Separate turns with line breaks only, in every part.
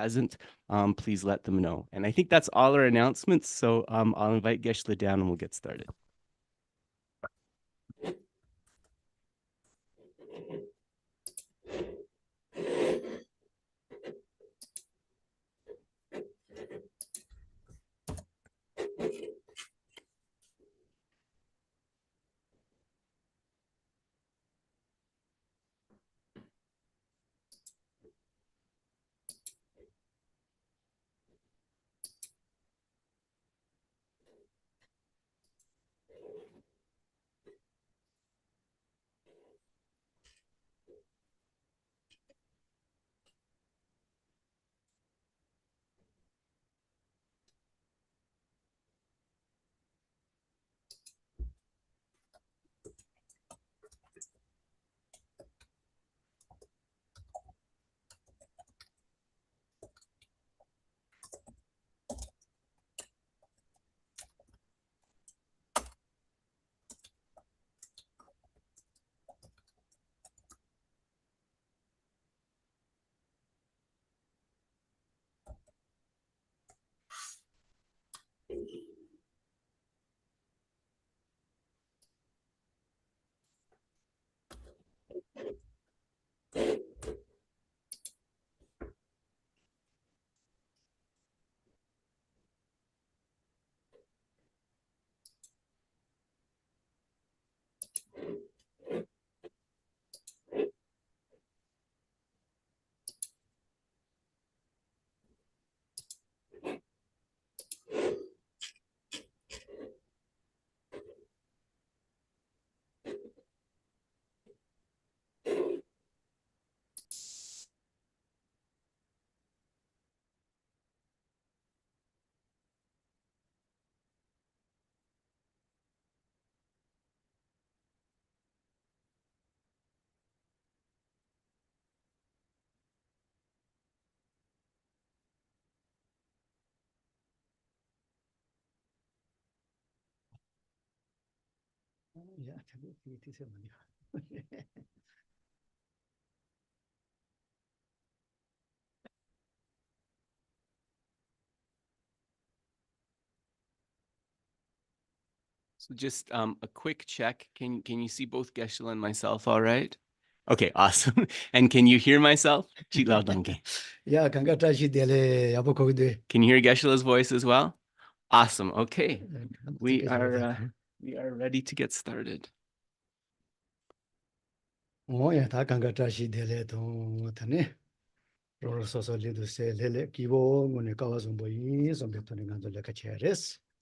hasn't, please let them know. And I think that's all our announcements. So I'll invite Geshe-la down and we'll get started. So just a quick check. Can you see both Geshe-la and myself all right? Okay, awesome. And can you hear myself? Yeah, can you hear Geshe-la's voice as well? Awesome. Okay. We are ready to get started.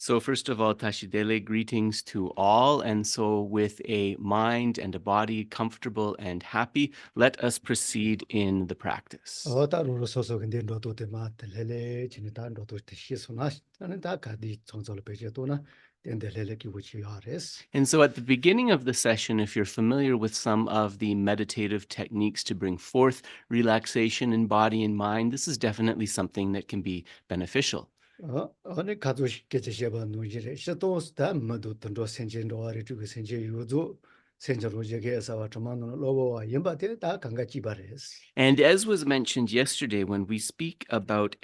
So first of all, Tashidele, greetings to all. And so with a mind and a body comfortable and happy, let us proceed in the practice. And so at the beginning of the session, if you're familiar with some of the meditative techniques to bring forth relaxation in body and mind, this is definitely something that can be beneficial. And as was mentioned yesterday, when we speak about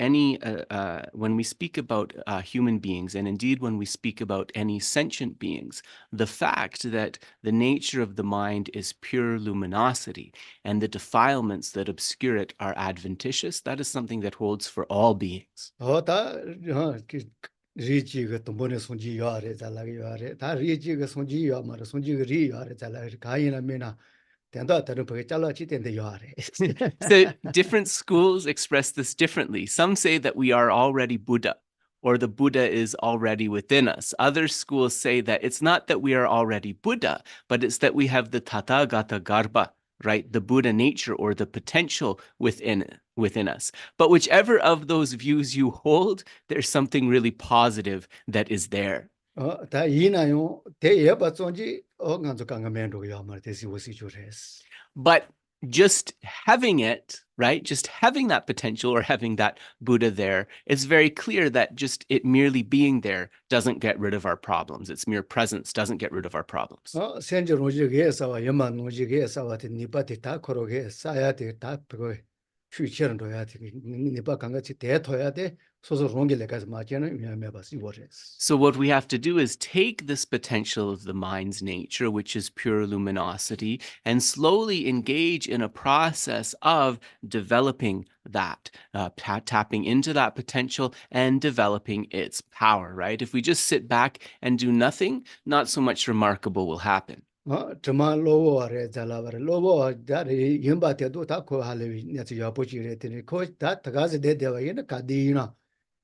human beings, and indeed when we speak about any sentient beings, the fact that the nature of the mind is pure luminosity and the defilements that obscure it are adventitious, that is something that holds for all beings. So different schools express this differently. Some say that we are already Buddha, or the Buddha is already within us. Other schools say that it's not that we are already Buddha, but it's that we have the Tathagata Garbha, right? The Buddha nature or the potential within us. But whichever of those views you hold, there's something really positive that is there. But just having it, right? Just having that potential or having that Buddha there, it's very clear that just it merely being there doesn't get rid of our problems. Its mere presence doesn't get rid of our problems.
취처럼 돼. 니바 강같이 대토야 돼. 소소 롱길에 가서 맞지는 위험해 봤어 이거래스.
So what we have to do is take this potential of the mind's nature, which is pure luminosity, and slowly engage in a process of developing that, tapping into that potential and developing its power, right? If we just sit back and do nothing, not so much remarkable will happen.
정말 로버에 잘라버려. 로버 다리 임바테도 다 코할레 내지 야보지래 되네. 코다 다가서 대대와 얘는 가디나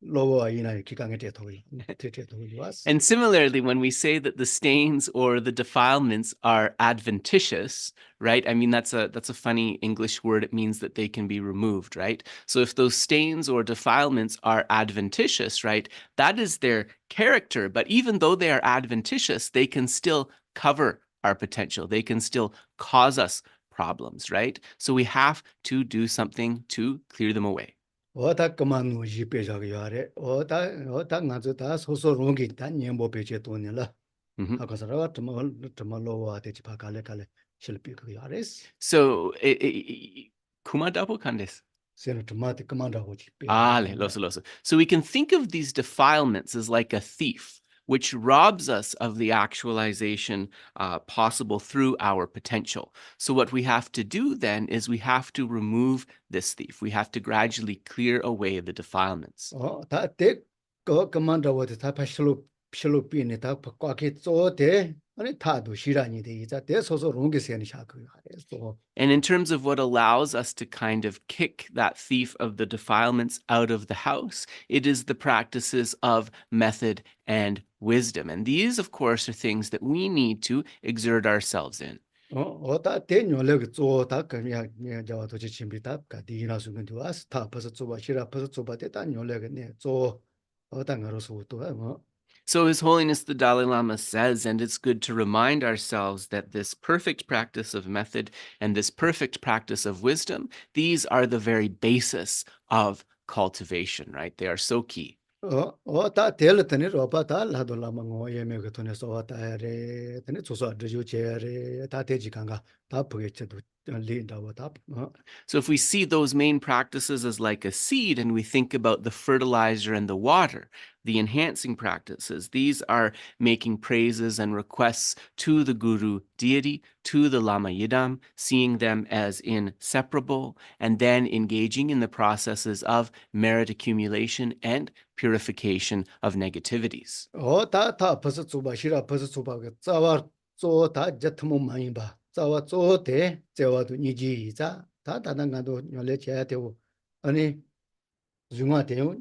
로버이나 기강에 대토이. 대토이 왔어.
And similarly, when we say that the stains or the defilements are adventitious, right? I mean, that's a funny English word. It means that they can be removed, right? So if those stains or defilements are adventitious, right, that is their character. But even though they are adventitious, they can still cover our potential. They can still cause us problems, right? So we have to do something to clear them away.
어다 그만 우지 배자가 야래. 어다 나저 다 소소롱기 단 연보 배제 돈이라. 아까서라 정말 로버 대지 바칼레 칼레 실비 그 야레스.
So, kumadapo kandes.
세는 토마티 그만하고 지.
Loso. So we can think of these defilements as like a thief, which robs us of the actualization possible through our potential. So what we have to do then is we have to remove this thief. We have to gradually clear away the defilements.
다대 그만하고 다 실로 비네 다 꽉게 쪼대 아니 다도 시란이 돼 이자 대 소소롱게 세는 샤그 야레스.
And in terms of what allows us to kind of kick that thief of the defilements out of the house, it is the practices of method and wisdom. And these, of course, are things that we need to exert ourselves in.
어다 대뇨력 쪼다 그냥 저와 도지 침비다 가디나 수근도 와스 다 버서 쪼바 시라 버서 쪼바 대다 뇨력네 쪼 어단 거로서 또
So His Holiness the Dalai Lama says, and it's good to remind ourselves that this perfect practice of method and this perfect practice of wisdom, these are the very basis of cultivation, right? They are so key.
어다 델르더니 로바다 라돌라망고 예메가 돈에서 왔다래 드네 조서 드주제래 다 대지간가 다 보겠지도 리다고 다
So if we see those main practices as like a seed and we think about the fertilizer and the water, the enhancing practices, these are making praises and requests to the Guru deity, to the Lama Yidam, seeing them as inseparable, and then engaging in the processes of merit accumulation and purification of negativities.
다 버서 쪼바 시라 버서 쪼바가 짜와 쪼다 제트모 많이 봐 짜와 쪼대 제와도 니지자 다 다단가도 뇨레 제야 되고 아니 중화 되요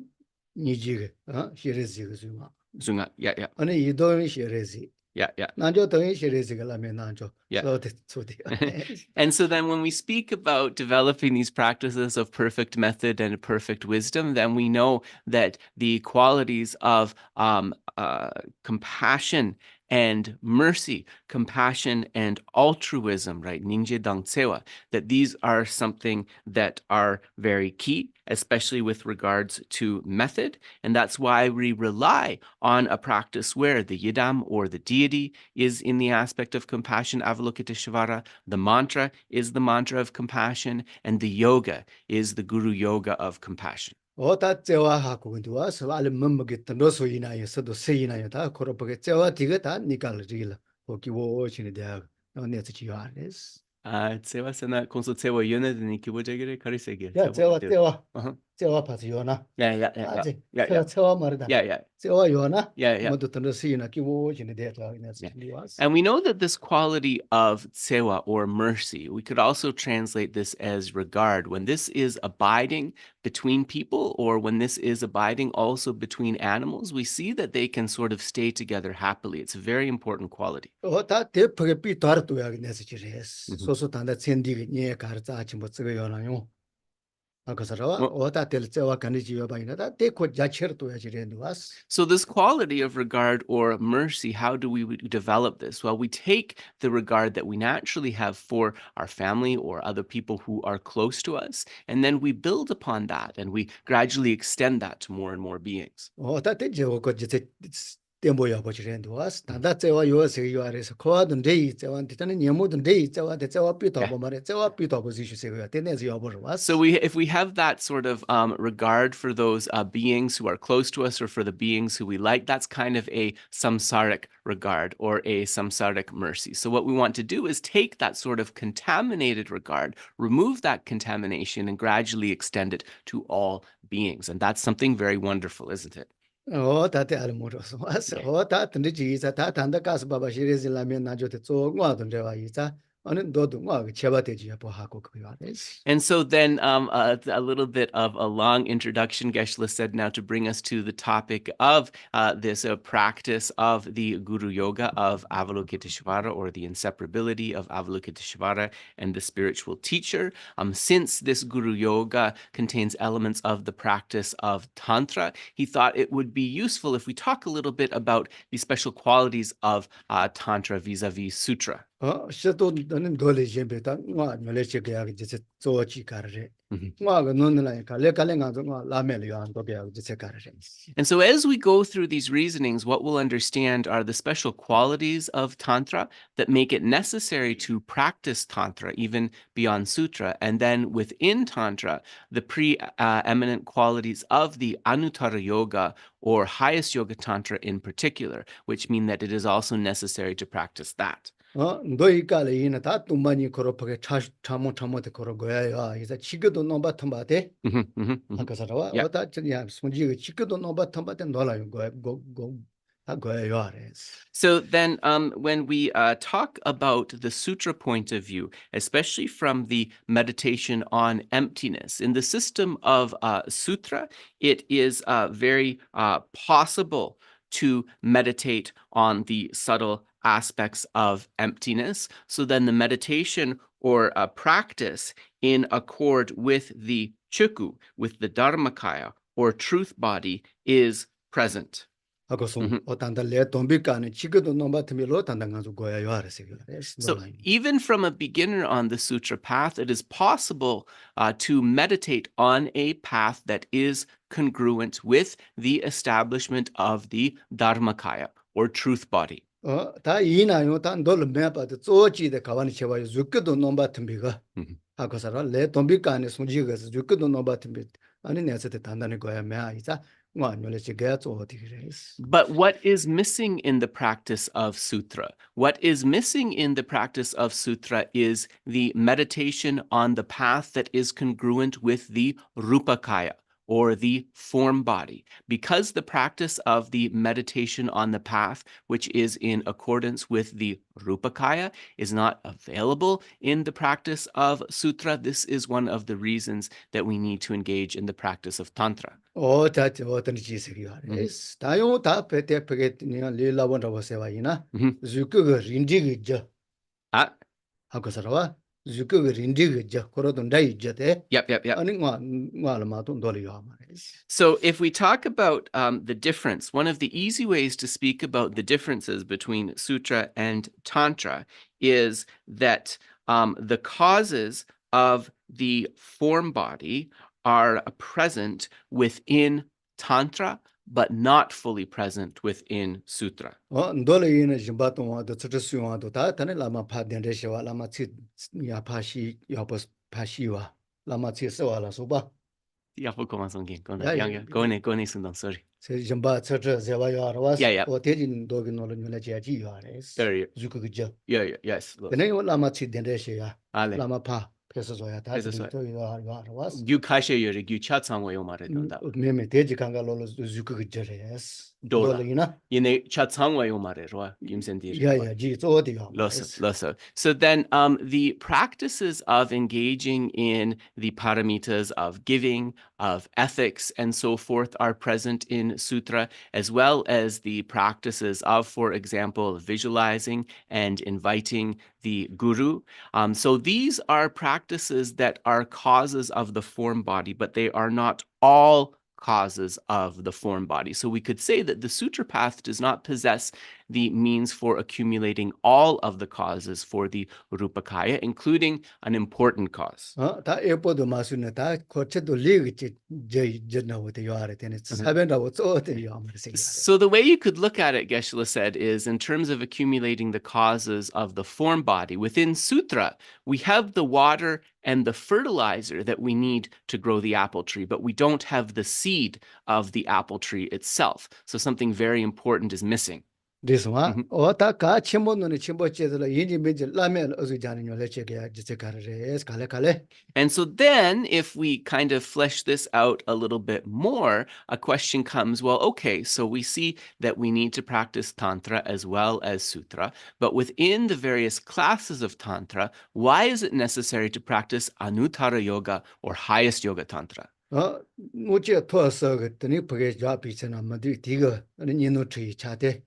니지게 시레지가 중화
Zunga, yeah.
아니 이도 시레지
Yeah.
난저 더 시레지가 라면 난저
Yeah.
쪼대
And so then when we speak about developing these practices of perfect method and perfect wisdom, then we know that the qualities of compassion and mercy, compassion and altruism, right? Ningje dang tsewa, that these are something that are very key, especially with regards to method. And that's why we rely on a practice where the yidam or the deity is in the aspect of compassion, Avalokiteshvara, the mantra is the mantra of compassion, and the yoga is the guru yoga of compassion.
어다 제와 하고 근데 와서 알을 먹겠다 노소이나에서도 세이나에 다 그렇게 제와 디가 다 니갈리라 거기 오시는 대학 내서 지와레스
Tsewa sana konso tsewa yone de ni kibojagere karisege.
야 제와 봐서 요나
Yeah.
아직
Yeah.
제와 말이다
Yeah.
제와 요나
Yeah.
모두 던더 세이나 기 오시는 대학 내서 지와스
And we know that this quality of tsewa or mercy, we could also translate this as regard. When this is abiding between people or when this is abiding also between animals, we see that they can sort of stay together happily. It's a very important quality.
다 대표게 비도르도야 내서 지레스 소소 단다 첸디게 니 가르자 아침 뭐 쓰고 요나요
So this quality of regard or mercy, how do we develop this? Well, we take the regard that we naturally have for our family or other people who are close to us, and then we build upon that and we gradually extend that to more and more beings.
temboya bochirendo was tanda tsewa yo se yo ares ko dun dei tsewa titane nyemo dun dei tsewa de tsewa pito bo mare tsewa pito bo sishu se yo tene yo bo was.
So if we have that sort of regard for those beings who are close to us or for the beings who we like, that's kind of a samsaric regard or a samsaric mercy. So what we want to do is take that sort of contaminated regard, remove that contamination, and gradually extend it to all beings. And that's something very wonderful, isn't it?
tate almoros was ta tende ji za ta tanda kas baba shire zin la men na jo te zo ngwa dun de wa yi za anen do du ngwa ge cheba de ji bo ha ko ko yo des.
And so then a little bit of a long introduction, Geshe-la said, now to bring us to the topic of this practice of the Guru Yoga of Avalokiteshvara, or the inseparability of Avalokiteshvara and the spiritual teacher. Since this Guru Yoga contains elements of the practice of Tantra, he thought it would be useful if we talk a little bit about the special qualities of Tantra vis-a-vis Sutra.
Shato danen dole jembe ta ngwa nyole che ge ya ge je zo chi kar re. Ngwa ge non la ka le nga zo ngwa la me le ya do ge ya je kar re.
And so as we go through these reasonings, what we'll understand are the special qualities of Tantra that make it necessary to practice Tantra, even beyond Sutra. And then within Tantra, the preeminent qualities of the Anuttara Yoga, or highest Yoga Tantra in particular, which mean that it is also necessary to practice that.
Ndoi ka le yin ta tumani koro pake chamo te koro goya ya isa chigedo nomba thamba te akasarawa
Yeah.
ota ya sunji ge chigedo nomba thamba te ndola yo go goya yo res.
So then when we talk about the sutra point of view, especially from the meditation on emptiness, in the system of sutra, it is very possible to meditate on the subtle aspects of emptiness. So then the meditation or practice in accord with the chukku, with the Dharmakaya or truth body, is present.
So
even from a beginner on the sutra path, it is possible to meditate on a path that is congruent with the establishment of the Dharmakaya or truth body.
ta ina yo ta ndol me pa de zo ji de kawani chewa yo zukedo nomba timbiga akosara le tombi ka ne sunji ga zukedo nomba timbi ani ne se te tandane goya me a isa ngwa nyole che ga zo ti res.
But what is missing in the practice of sutra? What is missing in the practice of sutra is the meditation on the path that is congruent with the Rupakaya, or the form body. Because the practice of the meditation on the path, which is in accordance with the Rupakaya, is not available in the practice of Sutra, this is one of the reasons that we need to engage in the practice of Tantra.
That's what the is. Tayo ta pete pete ni le la won ra se wa ina. Zuku ge rindi ge ja.
Ah.
Akosara zuku ge rindi ge ja koro don dai ja te.
Yep.
Ani ngwa la ma ton doli ya ma.
So if we talk about the difference, one of the easy ways to speak about the differences between Sutra and Tantra is that the causes of the form body are present within Tantra, but not fully present within Sutra.
Ndole yin jimba ton wa de tsu su wa do ta tane la ma pha den de she wa la ma chi ya pha shi ya pos pha shi wa la ma chi se wa la so ba.
Ja, vollkommen so gehen. Go ne sundan, sorry.
Se jimba tsu ze wa ya ra wa.
Yeah.
O te jin do ge no le nyole che ji ya res. Zuku ge ja.
Yeah, yes.
Tene yo la ma chi den de she ya.
Ale.
La ma pha pesa zo ya ta
Pesa zo.
to yo ra wa.
Gyu kashe yore gyu chat sangwa yo mare donda.
Me te ji kanga lo zuku ge ja res.
Dola.
Dole ina.
Yine chat sangwa yo mare roa yimsendir.
Yeah, ji zo de ya.
Loso. So then the practices of engaging in the paramitas of giving, of ethics, and so forth are present in Sutra, as well as the practices of, for example, visualizing and inviting the guru. So these are practices that are causes of the form body, but they are not all causes of the form body. So we could say that the sutra path does not possess the means for accumulating all of the causes for the Rupakaya, including an important cause.
다 에포도 마수네 다 거쳐도 리그 제나오데 요아레 되네 사변라고 쪼데 요아마르세
So the way you could look at it, Geshe-la said, is in terms of accumulating the causes of the form body. Within sutra, we have the water and the fertilizer that we need to grow the apple tree, but we don't have the seed of the apple tree itself. So something very important is missing.
리스마 다 첨본노네 첨보체들 인지 민지 라면 어즈자는 요레체게 지체가레스 갈레
And so then if we kind of flesh this out a little bit more, a question comes, well, okay, so we see that we need to practice Tantra as well as Sutra, but within the various classes of Tantra, why is it necessary to practice Anuttara Yoga or highest Yoga Tantra?
무제 토서 그더니 버게 좌비잖아 뭐디 디거 아니 니노트이 차데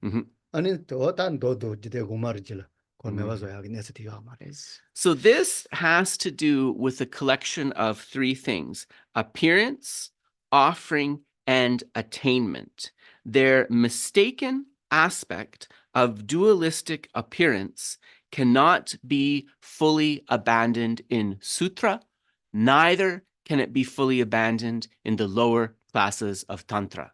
아니 도도 지데 고마르질 고메와서 야기네스 디가 말이스.
So this has to do with a collection of three things: appearance, offering, and attainment. Their mistaken aspect of dualistic appearance cannot be fully abandoned in sutra, neither can it be fully abandoned in the lower classes of Tantra.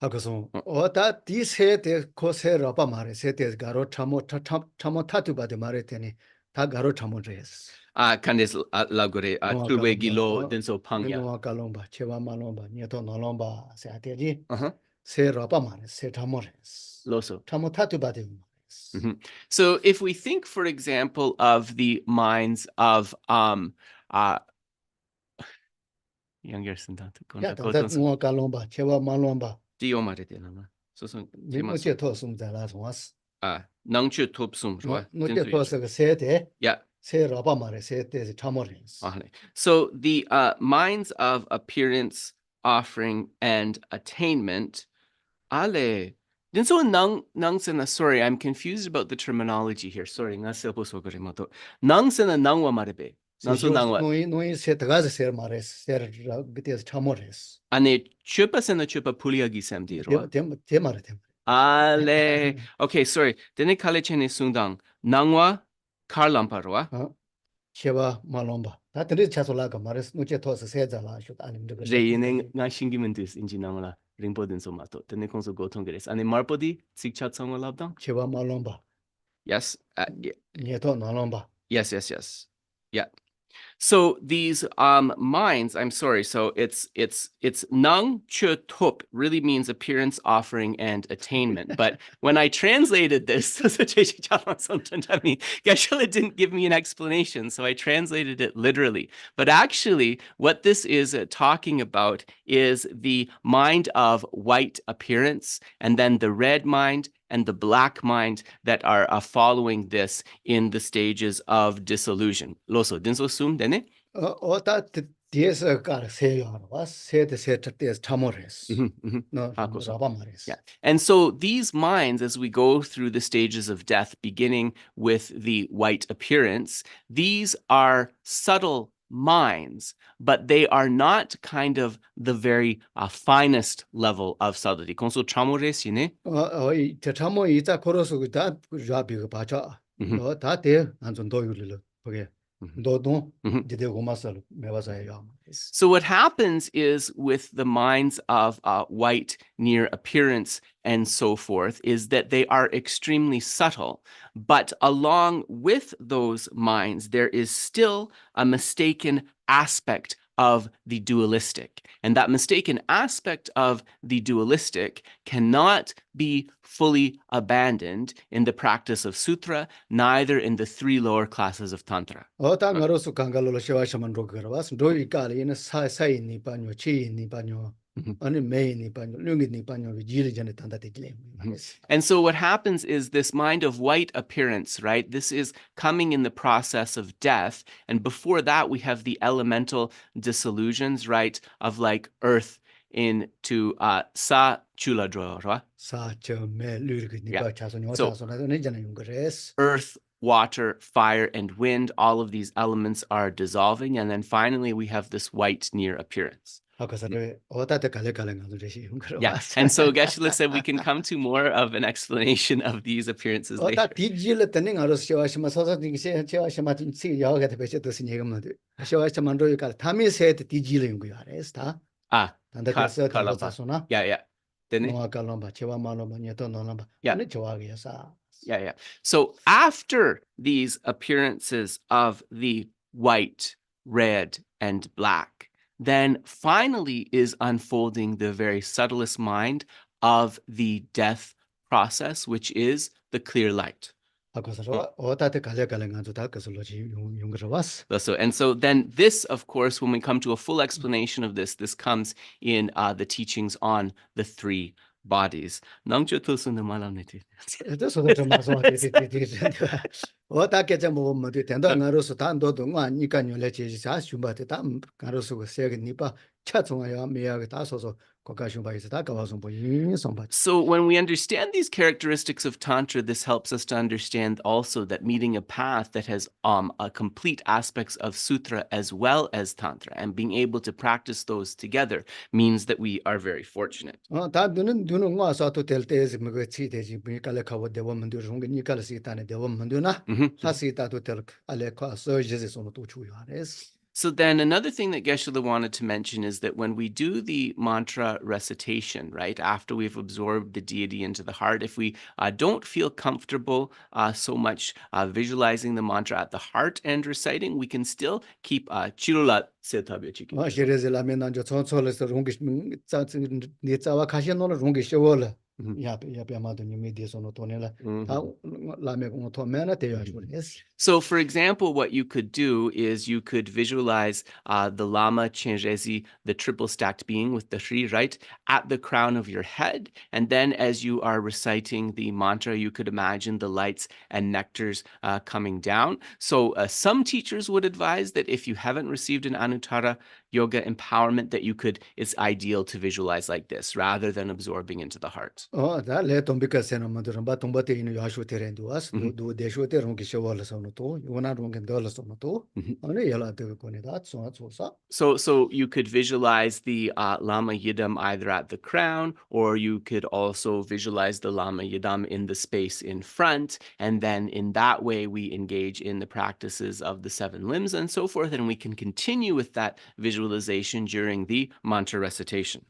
하고서 다 디세데 코세라바 말에 세데 가로 참모 타투바데 말했더니 다 가로 참모레스.
Candice lagore tulwe gilo denso pangya.
노아 칼롬바 체바 말롬바 니토 노롬바 세아테지. 세라바 말에 세 참모레스.
Loso.
참모 타투바데.
So if we think, for example, of the minds of younger
야, 다 노아 칼롬바 체바 말롬바. 니모체 토숨 잘라 송아스.
낭추 톱숨 좋아.
노체 토서가 세데.
Yeah.
세라바 말에 세데 참모레스.
So the minds of appearance, offering, and attainment. Ale. So nangsena, sorry, I'm confused about the terminology here. Sorry, nga selpo sogore moto. Nangsena nangwa marebe. Nanso nangwa.
노이 세다가서 세 말레스. 세라 그때서 참모레스.
Ane chupa sena chupa puliagi semdiro.
제 말에 돼.
Ale. Okay, sorry. Dene kalechene sungdang. Nangwa karlamparwa.
chewa malomba. 다 들이 차솔라가 말했어. 노체 토스 세자라 슛 아님들.
Reine nga shingimentis injinamala ringpodin somato. Dene konso gotongres. Ane marpodi sikchatsongwa labdang.
chewa malomba.
Yes.
nieto malomba.
Yes. Yeah. So these minds, I'm sorry, so it's nang chu tup really means appearance, offering, and attainment. But when I translated this, Geshe-la didn't give me an explanation, so I translated it literally. But actually, what this is talking about is the mind of white appearance, and then the red mind and the black mind that are following this in the stages of disillusion. Loso, dinso sum dene?
다 뒤에서 갈 세요. 와 세대 세트에서 참모레스. 너 라바 말레스.
Yeah. And so these minds, as we go through the stages of death, beginning with the white appearance, these are subtle minds, but they are not kind of the very finest level of subtlety. Konso 참모레스네?
저 참모 이자 걸어서 다 잡이가 봐줘. 다 돼. 안전 도유를 보게.
So what happens is with the minds of white near appearance and so forth is that they are extremely subtle. But along with those minds, there is still a mistaken aspect of the dualistic. And that mistaken aspect of the dualistic cannot be fully abandoned in the practice of sutra, neither in the three lower classes of tantra. And so what happens is this mind of white appearance, right? This is coming in the process of death. And before that, we have the elemental disillusions, right? Of like earth into sa chula dro. Earth, water, fire, and wind, all of these elements are dissolving. And then finally, we have this white near appearance. Yeah, and so Geshe-la said we can come to more of an explanation of these appearances later. Ah, kalapa. Yeah. Yeah. So after these appearances of the white, red, and black, then finally is unfolding the very subtlest mind of the death process, which is the clear light. And so then this, of course, when we come to a full explanation of this comes in the teachings on the three bodies. So when we understand these characteristics of Tantra, this helps us to understand also that meeting a path that has a complete aspects of Sutra as well as Tantra, and being able to practice those together means that we are very fortunate. So then another thing that Geshe-la wanted to mention is that when we do the mantra recitation, right, after we've absorbed the deity into the heart, if we don't feel comfortable so much visualizing the mantra at the heart and reciting, we can still keep chirula setabya chiki. So, for example, what you could do is you could visualize the Lama Chenrezi, the triple stacked being with the Shri, right, at the crown of your head. And then as you are reciting the mantra, you could imagine the lights and nectars coming down. So some teachers would advise that if you haven't received an Anuttara Yoga empowerment, that it's ideal to visualize like this rather than absorbing into the heart. So you could visualize the Lama Yidam either at the crown, or you could also visualize the Lama Yidam in the space in front. And then in that way, we engage in the practices of the 7 limbs and so forth. And we can continue with that visualization during the mantra recitation.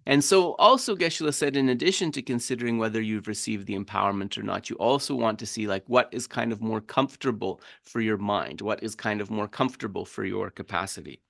And so also Geshe-la said, in addition to considering whether you've received the empowerment or not, you also want to see like what is kind of more comfortable for your mind, what is kind of more comfortable for your capacity.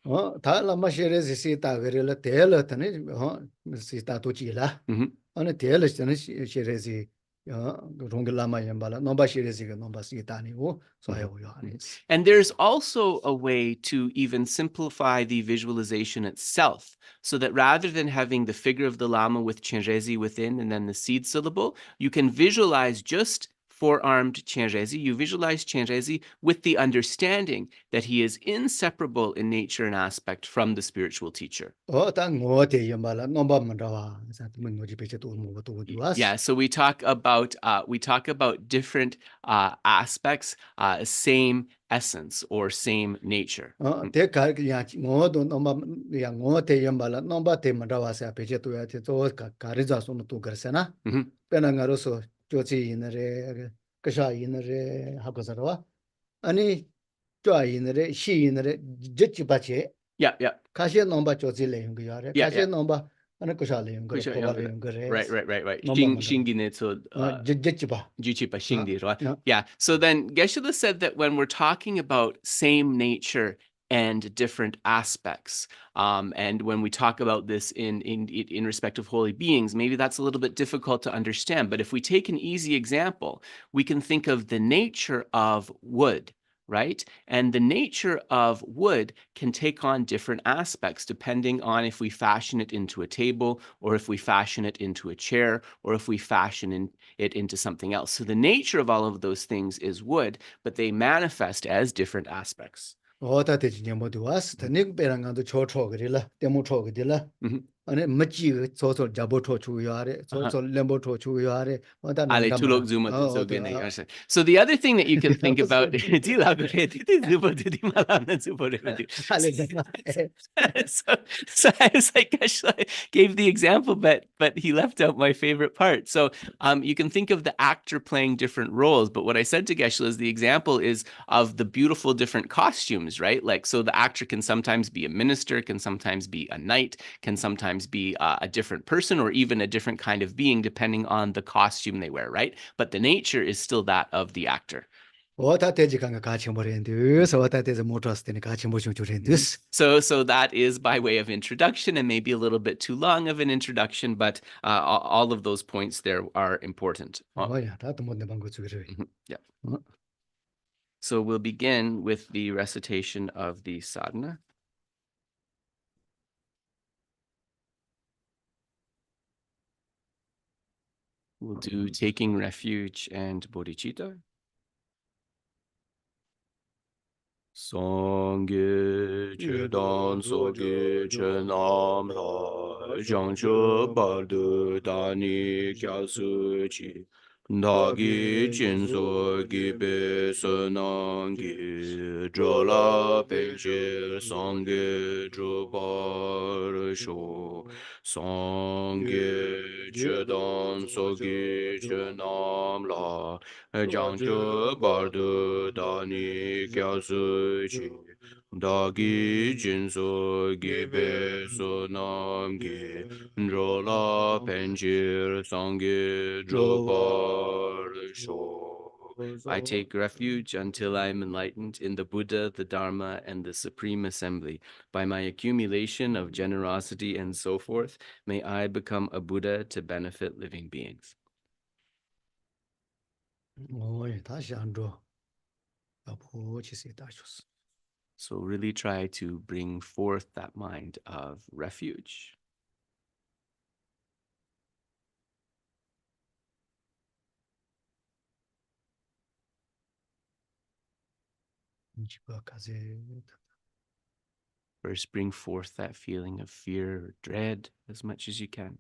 And there's also a way to even simplify the visualization itself, so that rather than having the figure of the Lama with Chenrezi within and then the seed syllable, you can visualize just 4-armed Chenrezi. You visualize Chenrezi with the understanding that he is inseparable in nature and aspect from the spiritual teacher. Yeah, so we talk about different aspects, same essence or same nature. Yeah. Right. Yeah. So then Geshe-la said that when we're talking about same nature and different aspects, and when we talk about this in respect of holy beings, maybe that's a little bit difficult to understand. But if we take an easy example, we can think of the nature of wood, right? And the nature of wood can take on different aspects depending on if we fashion it into a table, or if we fashion it into a chair, or if we fashion it into something else. So the nature of all of those things is wood, but they manifest as different aspects.
ane machi so jabo to chu yare so lembo to chu yare wada
Ale
nanda
tulok
mara
zuma de so
oh
gene yasha. So the other thing that you can think about
ale dana
so I was like, gosh, I gave the example, but he left out my favorite part. So you can think of the actor playing different roles, but what I said to Geshe is the example is of the beautiful different costumes, right? Like, so the actor can sometimes be a minister, can sometimes be a knight, can sometimes be a different person, or even a different kind of being, depending on the costume they wear, right? But the nature is still that of the actor.
wata teji kanga kachi morendu so wata teji motors tene kachi mo chu rendus
So that is by way of introduction, and maybe a little bit too long of an introduction, but all of those points there are important.
oh ya ta mo ne bangu chu
Yeah. So we'll begin with the recitation of the sadhana. We'll do taking refuge and bodhicitta. Sangye chedan soge chenam la jangche bardu dani kyasu chi dagi jinso gibe senangi drola peche sangye drobar sho sangye chedan soge chenam la jangche bardu dani kyasu chi dagi jinso gibe sonam gi drola penjir sangi drobar sho. I take refuge until I am enlightened in the Buddha, the Dharma, and the Supreme Assembly. By my accumulation of generosity and so forth, may I become a Buddha to benefit living beings.
oh ya ta shandro apo chi se ta chus
So really try to bring forth that mind of refuge.
jiba kaze
First, bring forth that feeling of fear or dread as much as you can.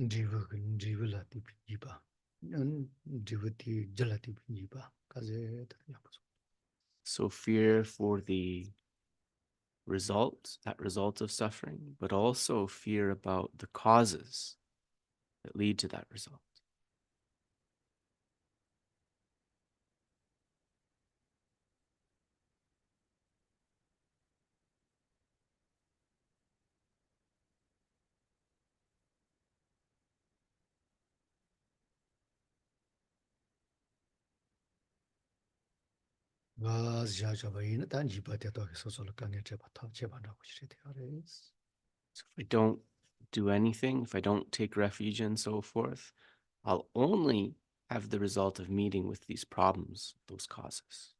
jiba la ti jiba jiba ti jala ti jiba kaze ta ya
So, fear for the result, that result of suffering, but also fear about the causes that lead to that result.
So
if I don't do anything, if I don't take refuge and so forth, I'll only have the result of meeting with these problems, those causes.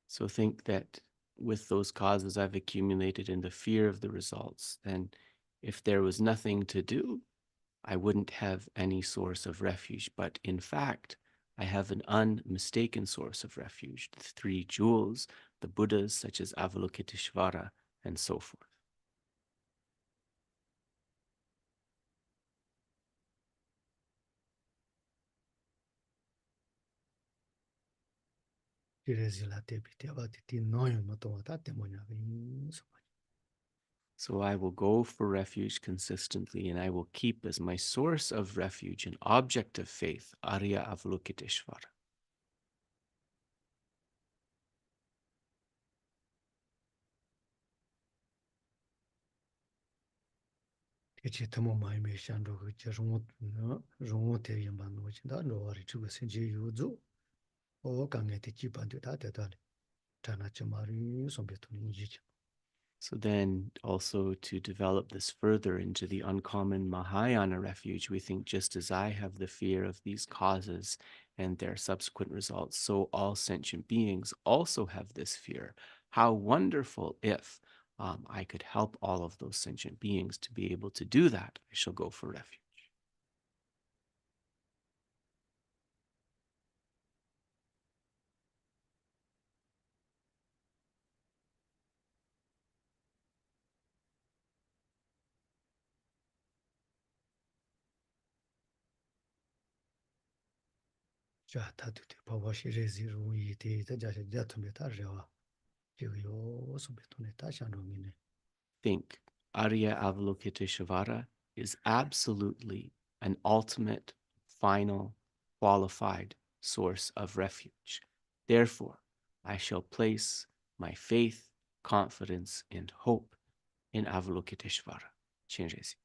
So think that with those causes I've accumulated in the fear of the results, then if there was nothing to do, I wouldn't have any source of refuge. But in fact, I have an unmistaken source of refuge, the three jewels, the Buddhas such as Avalokiteshvara, and so forth. So I will go for refuge consistently, and I will keep as my source of refuge an object of faith, Arya Avalokiteshvara.
Kichi tamo mai me shandro ke rong te yamba no chinda ro wari chugo senji yuzu o kange te jiban de da le tana chamari sombe to ninji.
So then also to develop this further into the uncommon Mahayana refuge, we think just as I have the fear of these causes and their subsequent results, so all sentient beings also have this fear. How wonderful if I could help all of those sentient beings to be able to do that. I shall go for refuge.
Ja ta tu te pa wa shi re zi ru yi te ta ja ja tu me ta rewa. Yo sombe to ne ta shandro ne.
Think Arya Avalokiteshvara is absolutely an ultimate, final, qualified source of refuge. Therefore, I shall place my faith, confidence, and hope in Avalokiteshvara. Chenrezi.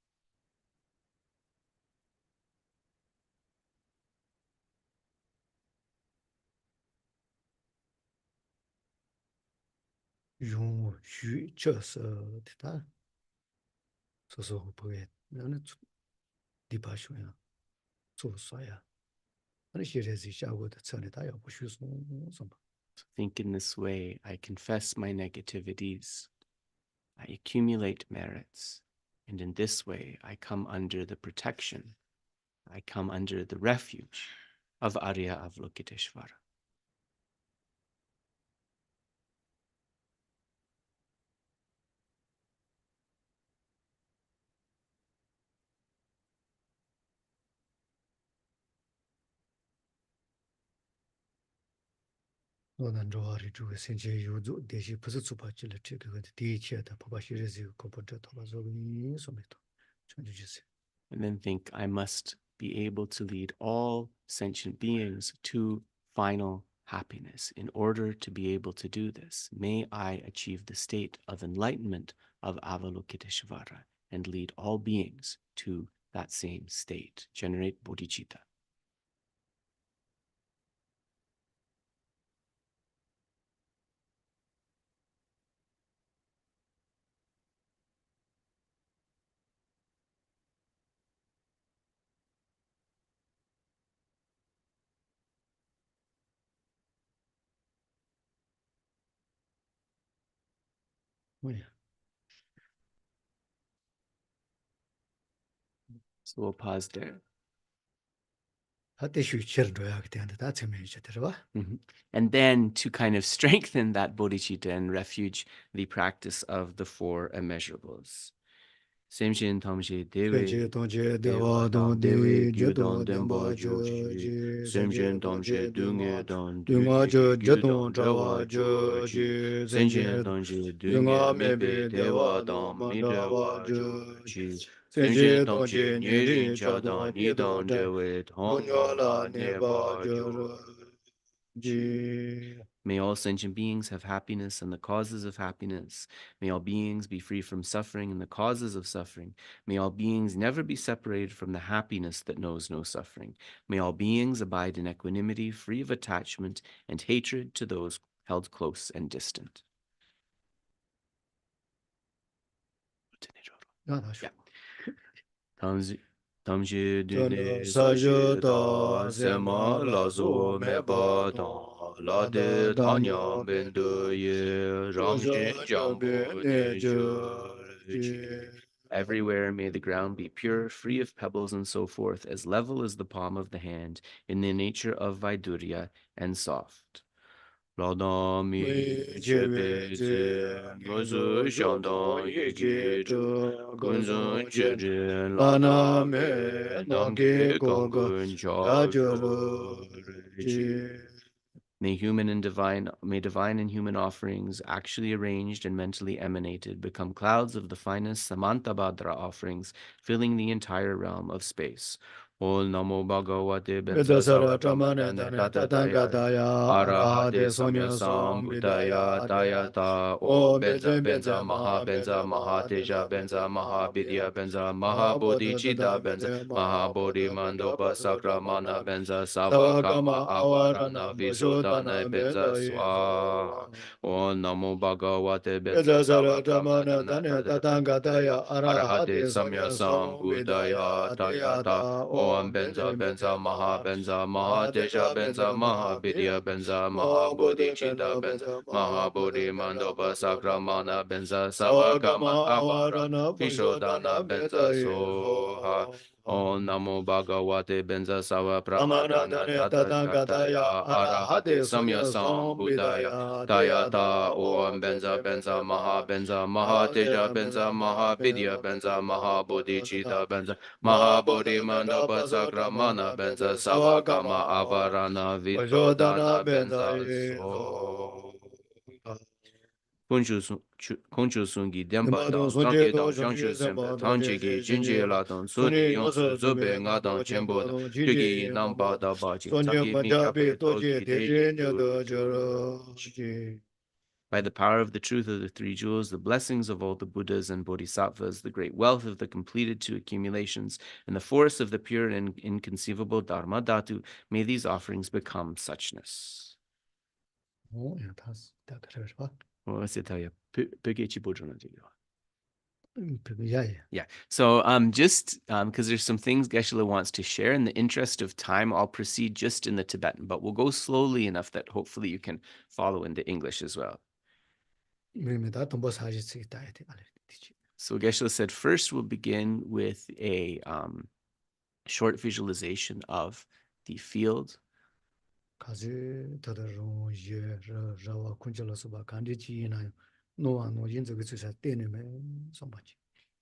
Yung xu che se te ta so po ye na di pa shu ya so so ya. Ani shi re zi sha wo de chen ne ta ya bu shu so.
Think in this way, I confess my negativities, I accumulate merits, and in this way, I come under the protection, I come under the refuge of Arya Avalokiteshvara.
No nan zhuo ri zhuge sen jie yu zu de xi pu si zu pa ji le zhe ge de di qie de pa pa xi re zi ko po zhe to ba zo ni so me to. Chen ju ji se.
And then think, I must be able to lead all sentient beings to final happiness. In order to be able to do this, may I achieve the state of enlightenment of Avalokiteshvara and lead all beings to that same state, generate bodhicitta. So we'll pause there. And then to kind of strengthen that bodhicitta and refuge, the practice of the four immeasurables. Semshin Tamshi Dewe, Dewa Dam Dewe, Gyudon Demba Joji, Semshin Tamshi Dunge Don Duji, Gyudon Dewa Joji, Semshin Tamshi Dunge Mebe Dewa Dam Midewa Joji, Semshin Tamshi Nyurin Chadon Nidon Dewe Tongola Neba Joji. May all sentient beings have happiness and the causes of happiness. May all beings be free from suffering and the causes of suffering. May all beings never be separated from the happiness that knows no suffering. May all beings abide in equanimity, free of attachment and hatred to those held close and distant. Yeah. Tamshi dune sashi da sema lazo meba da la de tanya bendu ye ramshin jambu neju. Everywhere may the ground be pure, free of pebbles and so forth, as level as the palm of the hand, in the nature of Vaidurya, and soft. Radami Chepeze Musu Shandong Yegi Kunzun Chiri Lana Me Namge Gongun Chakurji. May divine and human offerings, actually arranged and mentally emanated, become clouds of the finest Samantabhadra offerings, filling the entire realm of space. Om Namo Bhagavate Benza
Vedasara Tamane
Savatamane
Dane
Tatataya
Tatangataya
Arahate
Arahade
Samya
Somya Som
Sambuddhaya
Vidaya Dea
Tayata Om
O
Benza
Beze
Benza
Beze
Maha
Maha
Benza
Beze
Maha
Maha
Teja
Deja
Benza
Beze
Maha
Maha
Vidya
Bia
Benza Maha
Maha
Bodhi
Bodha
Chita
Dada
Benza
Beze
Maha
Maha
Bodhi
Bodha
Mandopa
Dada
Sakramana
Beze
Benza Savakama
Savagama
Avarana
Avarana
Visodana
Bajodana
Benza
Beda
Swaha Om Namo Bhagavate Benza
Vedasara
Savatamane
Tamane Dane Tatangataya
Arahate
Arahade
Samya
Somya Som
Sambuddhaya
Vidaya
Tayata
Deyata
Om
Om
Benza
Beze
Benza
Beze
Maha
Maha
Benza Maha
Maha
Teja
Deja
Benza
Beze
Maha
Maha
Vidya
Bia
Benza Maha
Maha
Bodhi
Bodha
Chita
Beze
Benza
Beze
Maha
Maha
Bodhi
Bodha
Mandopa Sakramana Benza Savagama
Savagama
Avara
Avarana
Vishodana
Bajodana
Benza
Beda
Soha Om Namo Bhagavate Benza Sava
Ramana
Pramadana
Dane
Tata
Tatangataya
Kataya Arahate
Arahate
Samya
Sonya Som
Sambuddhaya
Vidaya
Tayata
Deyata
Om
Om
Benza
Beze
Benza
Beze
Maha
Maha
Benza Maha Teja
Maha
Benza Maha Vidya Benza Maha Bodhi Chita Benza Maha Bodhi
Mahabodha
Mandapa Sakramana
Pasotramana
Benza
Benza
Savakama
Savagama
Avarana
Vajodhana
Vidodana
Benza
Benza So Konchu Sungi Dempa
Nimadon
Dang
Sunje
Zangke
Do
Dang Shangshu
Shunje
Sempe
Sempa
Tangche
Tangche
Ki
Che
Jinje
Shinje
La Dang Suni
Suni
Yonsu
Yosu
Zube
Zube
Nga Dang
Ngado
Chenpo
Chenpo
Dang
Do
Chugi
Chiji
Namba
Nambo
Da Baji
Sunye
Tsaki Mi
Panjabi
Kyape
Toji
Toki
Teje
Deji
Nyado
Ju
Jaro Shiji.
By the power of the truth of the three jewels, the blessings of all the Buddhas and Bodhisattvas, the great wealth of the completed two accumulations, and the force of the pure and inconceivable Dharma Dhatu, may these offerings become suchness.
야, 다 그래 봐. 야.
Yeah. So just because there's some things Geshe-la wants to share, in the interest of time, I'll proceed just in the Tibetan, but we'll go slowly enough that hopefully you can follow into English as well.
우리마다 동보 사지 쓰기 따야 돼. 알겠지.
So Geshe-la said, first we'll begin with a short visualization of the field.
가지 더더로 예 라와 군절로서 봐 간디지나 노아 노인저 그 주사 때문에 선바지.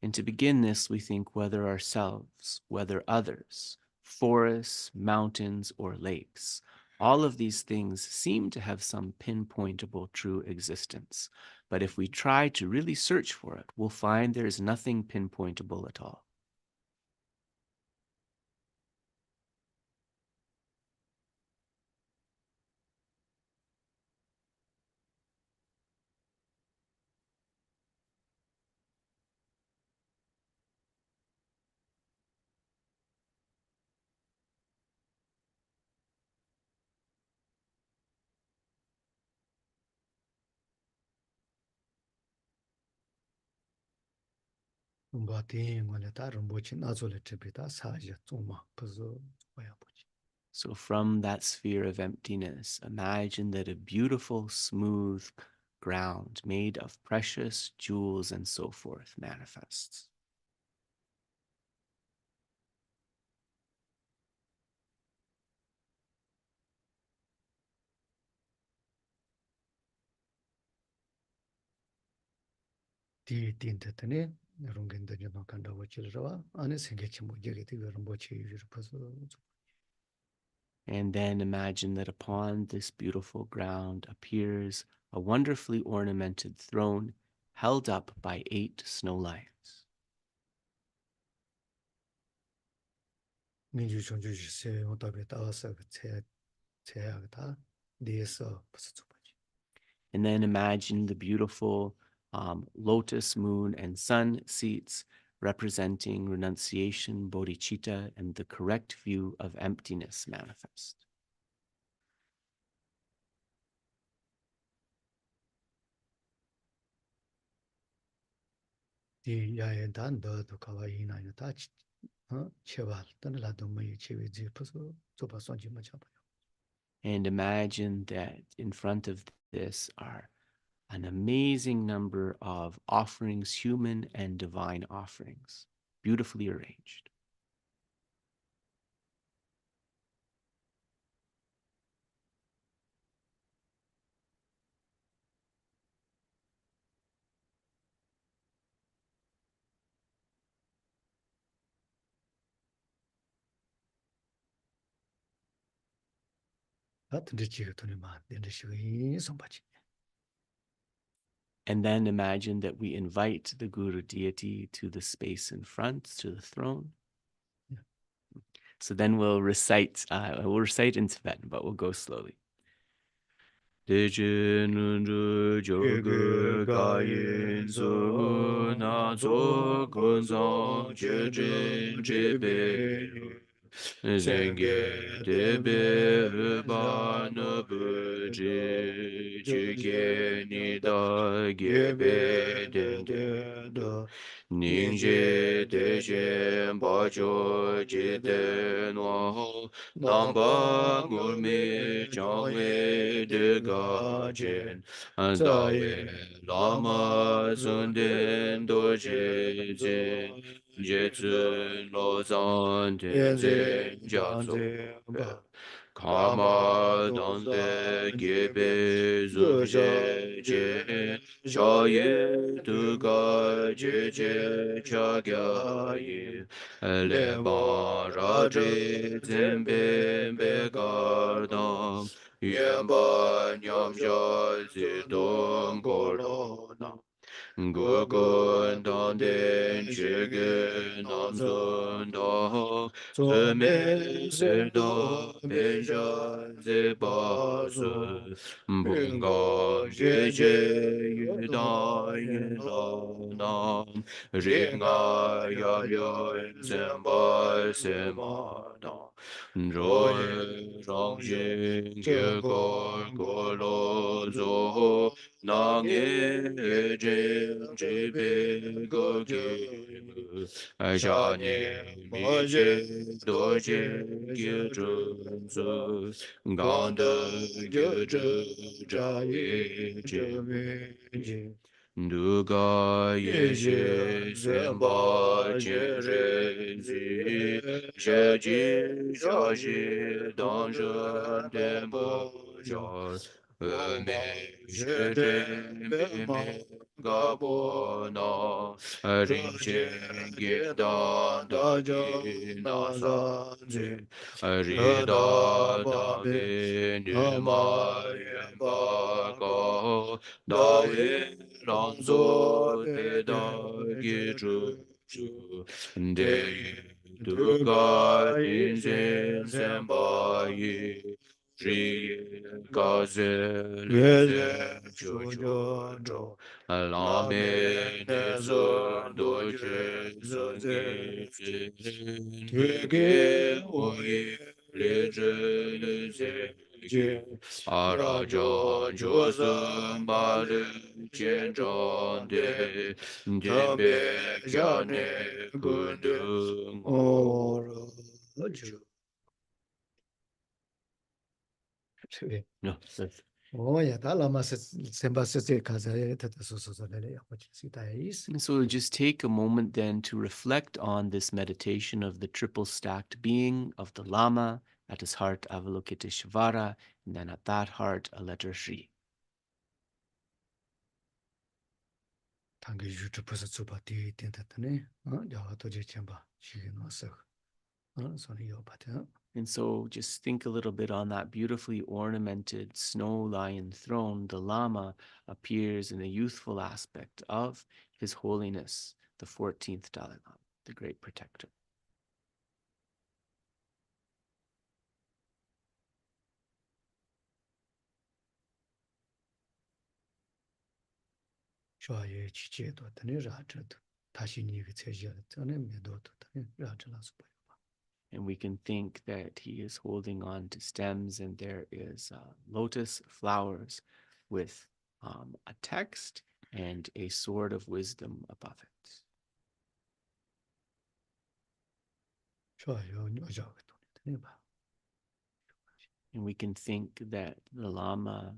And to begin this, we think whether ourselves, whether others, forests, mountains, or lakes, all of these things seem to have some pinpointable true existence. But if we try to really search for it, we'll find there is nothing pinpointable at all.
바티 원래 다른 뭐지 나절에 집에다 사지 좀마 그래서 뭐야 보지.
So, from that sphere of emptiness, imagine that a beautiful, smooth ground made of precious jewels and so forth manifests.
디딘데더니 이런 게 이제 막 간다고 지르와 안에 생겼지 뭐 이게 되게 뭐지 이렇게서
And then imagine that upon this beautiful ground appears a wonderfully ornamented throne held up by 8 snow lions.
민주 정주시세 오답에 따라서 그 제약다 내에서 벌써 줘봐지.
And then imagine the beautiful lotus, moon, and sun seats representing renunciation, bodhicitta, and the correct view of emptiness manifest.
이 야에 단더도 가와이나 다 제발 떠나라도 뭐 제외지 벌써 줘봐 손지 뭐 잡아요.
And imagine that in front of this are an amazing number of offerings, human and divine offerings, beautifully arranged.
같은 데 지가 돈이 많 된데 시위 손바지.
And then imagine that we invite the Guru deity to the space in front, to the throne. So then we'll recite in Tibetan, but we'll go slowly. Deje nunju jogu kayin zu na zo gunzong jeje jebe zenge debe ruba nubu ji jige ni da gebe dende Ningje deje bajo jide no namba ngurmi changwe de gajen dawe lama zunden doje jin jetsun lozan tenzen jazo Karma dangde gebe zunje je shaye duga je je chagya ye le ba raje zembe be gardam yemba nyamja zidom gorona Gurgun danden chege namzun da zeme serda benja zebasu bunga jeje yuda nam ringa ya zemba semada Roy Rangjin Gyagor Golo Zo Nang E Jim Jibe Gogi Ajani Mije Doje Gyudrun Zu Ganda Gyudru Jaye Jim Duga Yeshe Semba Jere Zi Jeji Shaji Danjan Dembo Jar Me Jere Me Gabona Rinchen Gitdan Daji Nasanjin Rida Dame Numa Yemba Dawe Ranzo Teda Gidru De Duga Inzen Zembayi Ri Gazel Jojo Alame Nezo Doje Zungi Twege Oye Leje Zeje Arajan Josem Bale Chenjon De Dembe Jane Gundung
Oro.
No, that's
Oh, yeah, that lama semba se kaza tata so lele ya kwachi sita is.
And so we'll just take a moment then to reflect on this meditation of the triple stacked being of the Lama, at his heart Avalokiteshvara, and then at that heart a letter Shri.
Tangi yutu pusa tsuba di tentatane, yawa toje chemba, shigi no sakh. So ni yo pata.
And so just think a little bit on that beautifully ornamented snow lion throne. The Lama appears in the youthful aspect of His Holiness, the 14th Dalai Lama, the great protector.
Shwa ye chi che do tane ra chad. Tashi ni ge che je tane me do to tane ra chala supa.
And we can think that he is holding on to stems, and there is lotus flowers with a text and a sword of wisdom above it.
Shwa yo nyo ja ge tane ba.
And we can think that the Lama,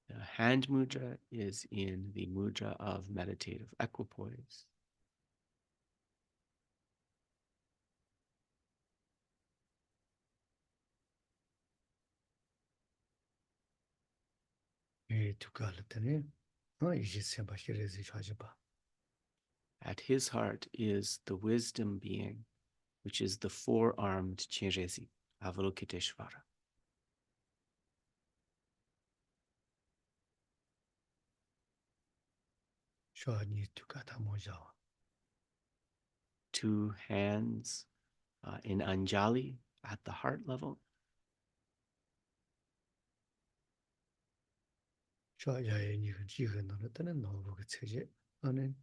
the hand mudra, is in the mudra of meditative equipoise. At his heart is the wisdom being, which is the four-armed Chenrezi, Avalokiteshvara. Two hands in Anjali at the heart level.
야야의 니가 지가 너는 때는 너보고 체제 안에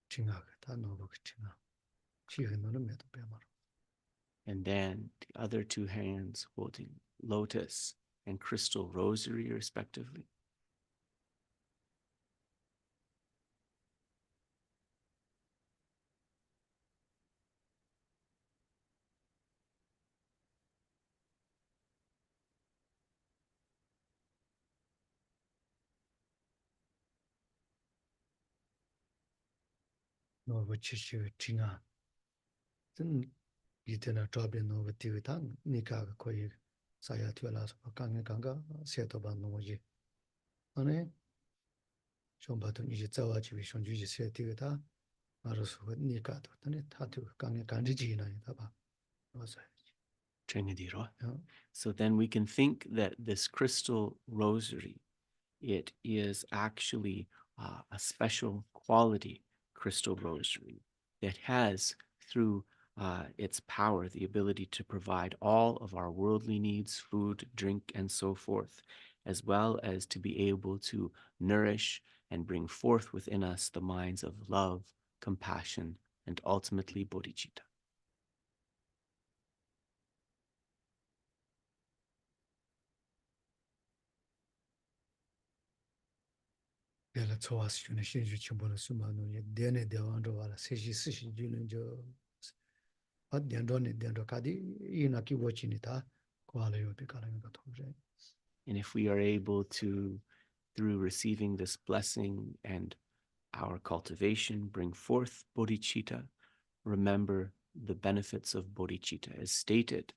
징하가 다 너보고 징하 지가 너는 매도 배마로
And then the other two hands holding lotus and crystal rosary, respectively.
너보 치시 징하 든 이때나 잡에 너보 뒤다 니가 거의 사야 되라서 강에 강가 세도 반 너지 안에 좀 봐도 이제 자와지 위선 주지 세 뒤다 알아서 니가도 근데 다도 강에 간지지나 봐 맞아요.
So then we can think that this crystal rosary, it is actually a special quality crystal rosary that has, through its power, the ability to provide all of our worldly needs, food, drink, and so forth, as well as to be able to nourish and bring forth within us the minds of love, compassion, and ultimately bodhicitta.
내가 좋아서 주는 신주 첨부는 수만은 내내 대왕도 와라 세시 스시 주는 저 대도네 대도 카디 이나 기워치니다 고알요 비카라는 거 통제.
And if we are able to, through receiving this blessing and our cultivation, bring forth bodhicitta, remember the benefits of bodhicitta as stated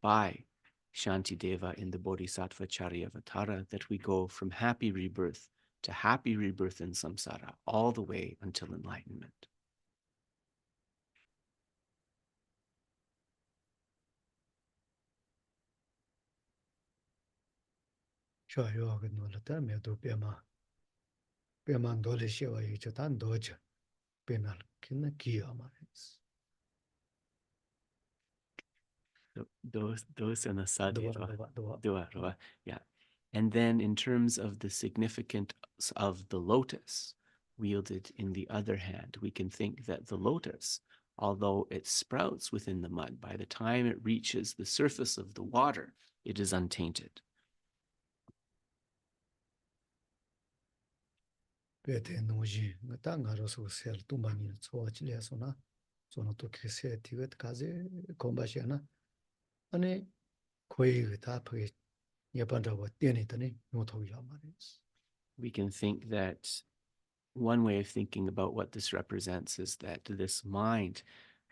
by Shantideva in the Bodhisattva Charyavatara, that we go from happy rebirth to happy rebirth in samsara all the way until enlightenment.
저요 그 놀았다 매도 빼만 돌에 씌워 이제 단 도저 빼날 기나 기어 말이지.
Those and the
도와.
sadhya. Yeah. And then in terms of the significance of the lotus wielded in the other hand, we can think that the lotus, although it sprouts within the mud, by the time it reaches the surface of the water, it is untainted.
배대 노지 땅가로서 셀 뚜만이 소아치려서나 저는 또 그세 뒤에 가지 공부하시나 아니 거의 다 보게 예반다고 떼니더니 노토야 말이지.
We can think that one way of thinking about what this represents is that this mind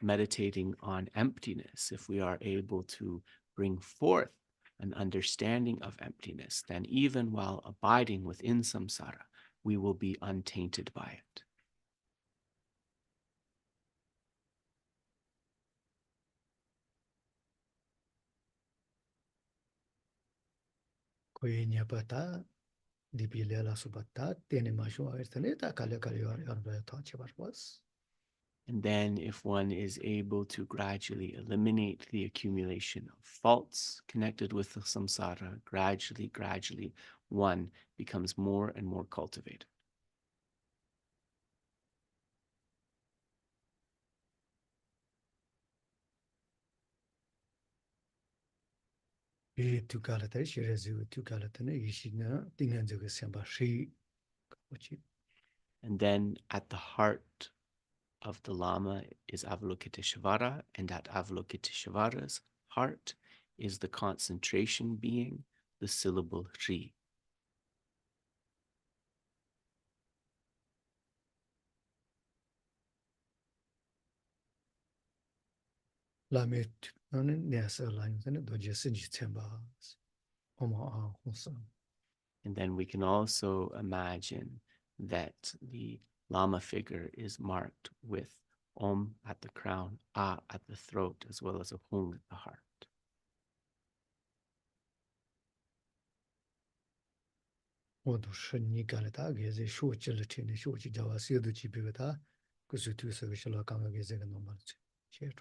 meditating on emptiness, if we are able to bring forth an understanding of emptiness, then even while abiding within samsara, we will be untainted by it.
거의 예바다 디빌레라 수바다 떼니 마쇼 아르테네 다 칼레칼요 아르바야 타치바스.
And then, if one is able to gradually eliminate the accumulation of faults connected with the samsara, gradually, one becomes more and more cultivated.
이 두칼레테 시레즈 두칼레테네 이시나 띵엔저게 셈바시 뭐지?
And then at the heart of the Lama is Avalokiteshvara, and at Avalokiteshvara's heart is the concentration being, the syllable Ri.
라메 나는 네서 라인선에 도제 신지 셈바 어머 홍선.
And then we can also imagine that the Lama figure is marked with Om at the crown, A at the throat, as well as a Hung at the heart.
모두 신니가다 게제 쇼치를 티네 쇼치 자와 세도 지비가다 그수 투서가 실라 강하게 제가 넘어지. 제로.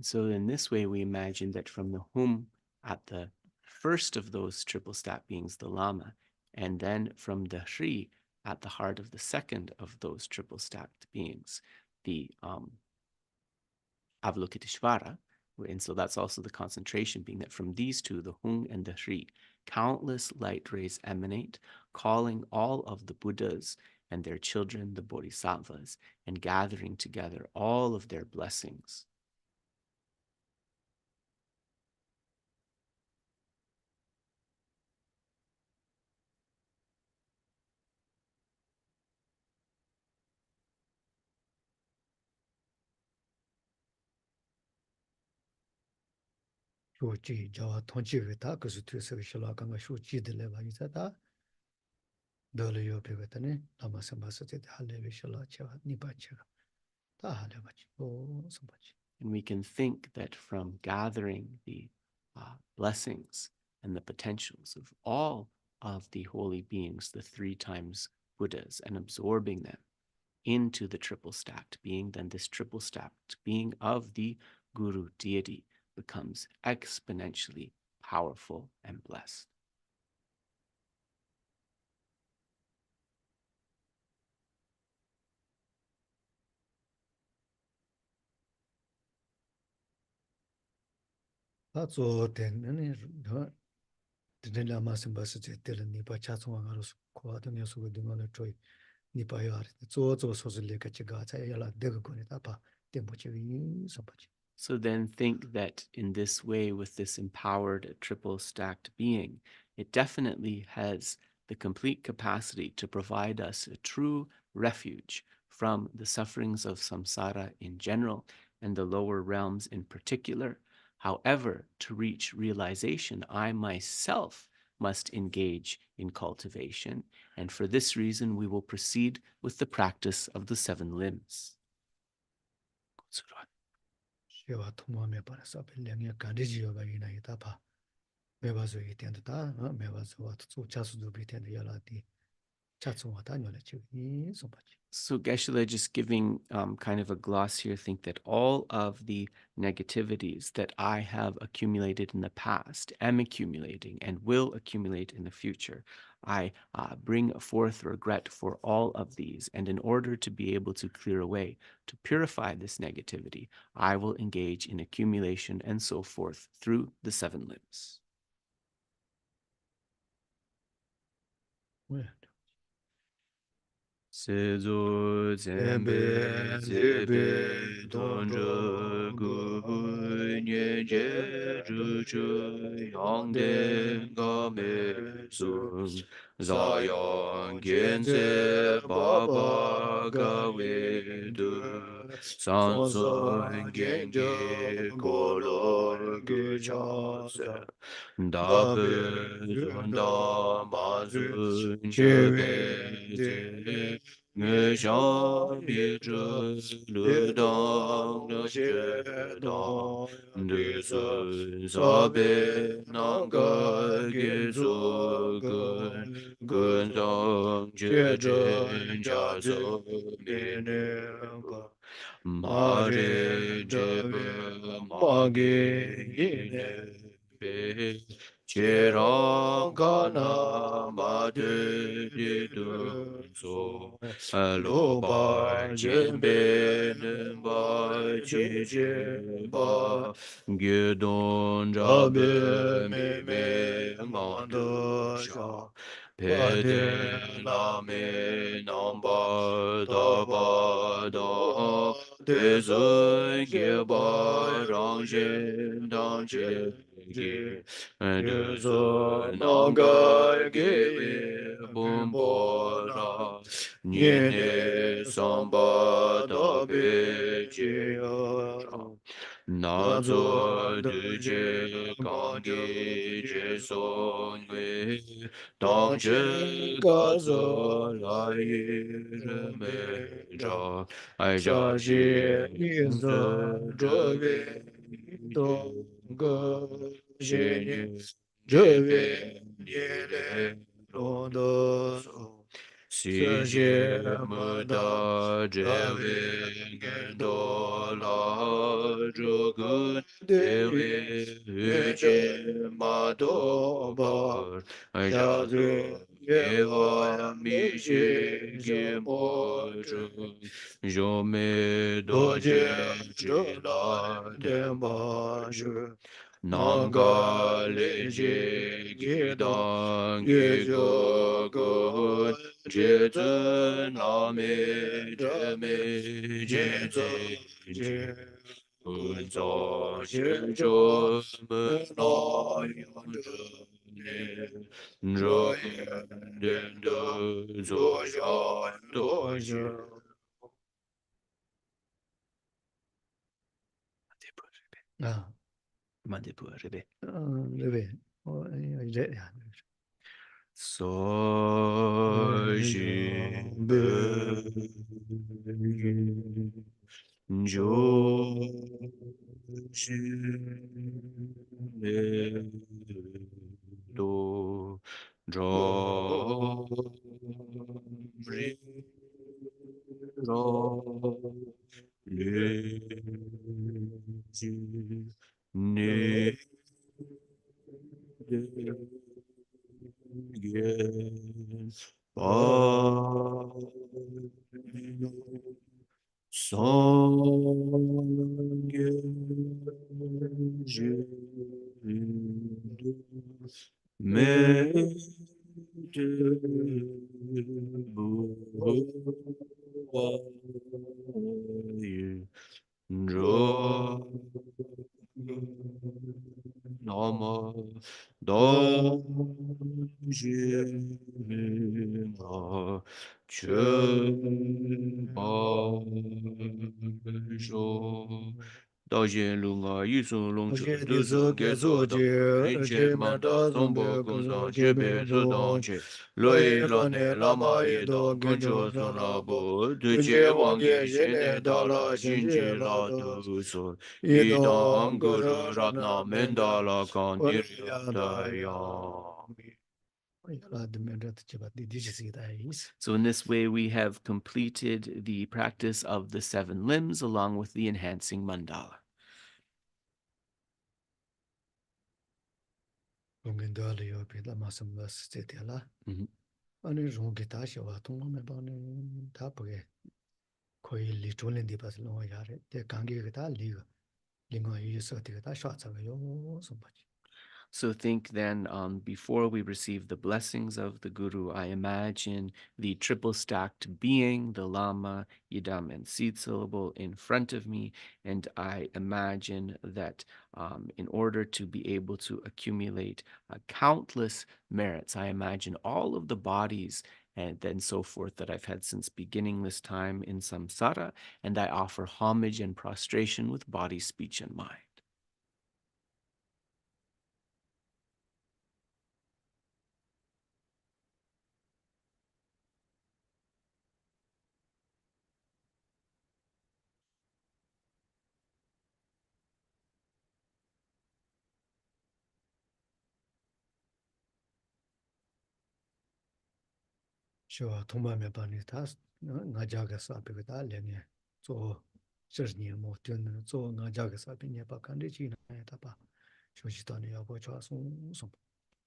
So in this way, we imagine that from the hum at the first of those triple stack beings, the Lama, and then from the Hri at the heart of the second of those triple stacked beings, the Avalokiteshvara. And so that's also the concentration, being that from these two, the Hung and the Hri, countless light rays emanate, calling all of the Buddhas and their children, the Bodhisattvas, and gathering together all of their blessings.
쇼지 저와 통치회다 그수 투서 실라강가 쇼지들레바 이자다 너를 배웠더니 남아서 봤을 때 할래베 실라 제가 니바체가 다 할래바지 오 선바지.
And we can think that from gathering the blessings and the potentials of all of the holy beings, the three times Buddhas, and absorbing them into the triple stacked being, then this triple stacked being of the Guru deity becomes exponentially powerful and blessed.
다조 되는 더 드들라 마스 봤을 때 니바 차송왕으로서 고아던 녀석을 등원을 조이 니바야 조조 소슬레 같이 가자야라 내가 거니다 봐 tempochi 선바지.
So then think that in this way, with this empowered triple stacked being, it definitely has the complete capacity to provide us a true refuge from the sufferings of samsara in general and the lower realms in particular. However, to reach realization, I myself must engage in cultivation, and for this reason, we will proceed with the practice of the seven limbs.
제가 통마에 받아서 빌량에 간디지요가 이나이다 봐. 매바서 이텐다 매바서 와도 자수도 비텐다 야라디 자수와다 녀레치 선바지.
So Geshe-la, just giving kind of a gloss here, think that all of the negativities that I have accumulated in the past, am accumulating, and will accumulate in the future, I bring forth regret for all of these. And in order to be able to clear away, to purify this negativity, I will engage in accumulation and so forth through the seven limbs. Sezo zembe zebe donjo gu nye je ju ju yongde ga me sun zayang genze baba ga we du san son gengi kolo gu cha se da be zunda ma zun che be Ngư gió bi trư lư đong nơ chư đong Nư sư gió bê nong gơ ghi zu gân Gân dòng chư trên cha dơ mi nê bơ Ma rê chê bơ ma ghi yi nê bê Chê rong ca na ma đê đi đương sô Lo ba jen be ne ba chi che ba ge don ja be me ngan de sha pe de la me nam ba da de zun ge ba rang jen dang che ge de zun nang ga ge we bum bo ra Nyene samba da pe che ra na zo de je gangi je son we dang che ga zo la yi re me ja ai ja ji yin ze zhe we dong ge she nye je we ye le ron de so Si je muda jewe gendo la jogun dewe je mado bar ajazu eva mi je ge mo jome doje je la demba Nanga leje gidang gejogo jezu name jeme jeje unzo jejo mena yonjene njo dendo zoja doje
아,
Mandipu rebe.
레베. 이제 야.
So be jo do dro ri ro le ji ne Gen Pa Sangye Je Me De Bu Wa Ye Nro Nama Da Ma Chen Ba Jo Da Jian Lu Nga Yi Sun Long Che
어제
Du
뒤서
Sun Ge So Da Yin
계속제
Che Man Da
제마다
Song Bo
좀be
Gong Sang
그저
Che Be Su Dong
제베도
Che Lo Yi
로에
La Ne
반에
La Ma Yi Da
라마에도
Gong Cho Sun La
계조라라고
Bo Du Che
군제
Wang Ge
왕제
Shen De
제네
Da La
달라
Xin Che La
신제라도
Du So Yi
이도
Dang Guru Rat Na
거라나
Men Da
멘다
La Kan Ni Ra Da
원야다야
Yang
라드멘트 제바디 디지시다 이스
So, in this way, we have completed the practice of the seven limbs along with the enhancing mandala.
롱겐달이요 비다 마슴바스 제텔라
Mhm.
아니 롱게 다시와 동남에 바는 다 보게 거의 리존렌디 바스 노야레 데 관계가 다 리가 링어 이서 되게 다 샤차가요 손바지
So, think then, before we receive the blessings of the Guru, I imagine the triple stacked being, the Lama, Yidam, and seed syllable in front of me. And I imagine that in order to be able to accumulate countless merits, I imagine all of the bodies and then so forth that I've had since beginning this time in samsara, and I offer homage and prostration with body, speech, and mind.
쇼 동남에 바니 다 나자가 사베가 다 레네 저 저니 뭐 되는 저 나자가 사베니 바 간데지나 다바 쇼시다니 야고 좋아서 좀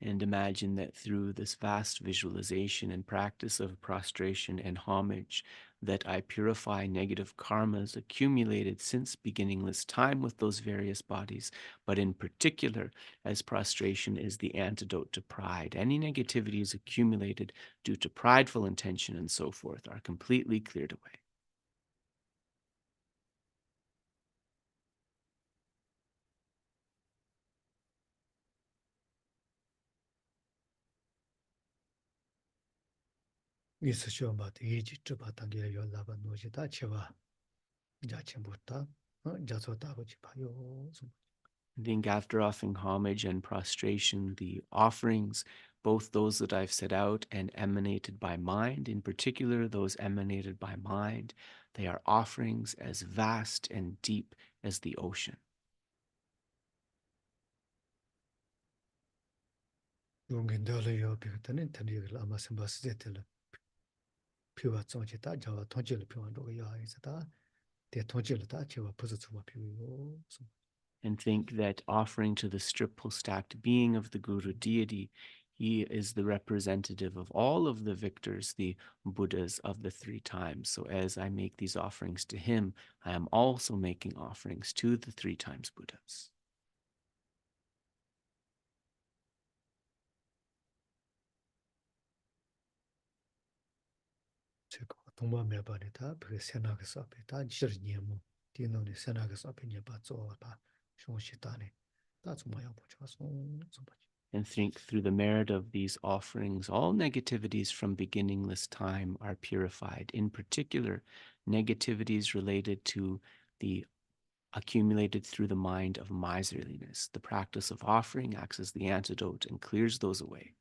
And imagine that through this vast visualization and practice of prostration and homage, that I purify negative karmas accumulated since beginningless time with those various bodies, but in particular, as prostration is the antidote to pride. Any negativities accumulated due to prideful intention and so forth are completely cleared away.
미스 쇼마 되지 쩌바 단계 열라바 노지다 쳐봐 자침부터 자소다고 지파요 좀
I think after offering homage and prostration, the offerings, both those that I've set out and emanated by mind, in particular those emanated by mind, they are offerings as vast and deep as the ocean.
용겐달이요 비었다는 단계를 아마 선바스제텔 피와 정치다 저와 통치를 피와 로야 있다 대 통치를 다 제와 부수주와 피고
And think that offering to the triple stacked being of the Guru deity, he is the representative of all of the victors, the Buddhas of the three times. So as I make these offerings to him, I am also making offerings to the three times Buddhas.
제가 동반매반에다 그 세나가서 앞에다 지르니모 디노니 세나가서 앞에 녀바 쪼다 쇼시다네 다 좀아야 보죠 좀
And think through the merit of these offerings, all negativities from beginningless time are purified. In particular, negativities related to the accumulated through the mind of miserliness. The practice of offering acts as the antidote and clears those away.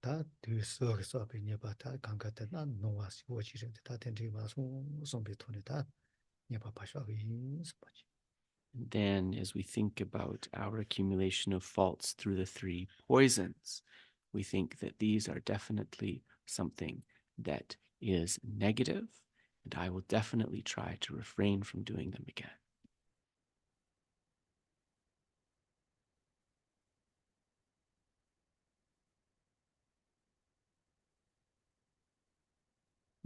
다 뒤서서 앞에 녀바다 강가다 노와시 오지르 다 텐디마 송비토네다 녀바 파샤위 스파지
And then, as we think about our accumulation of faults through the three poisons, we think that these are definitely something that is negative, and I will definitely try to refrain from doing them again.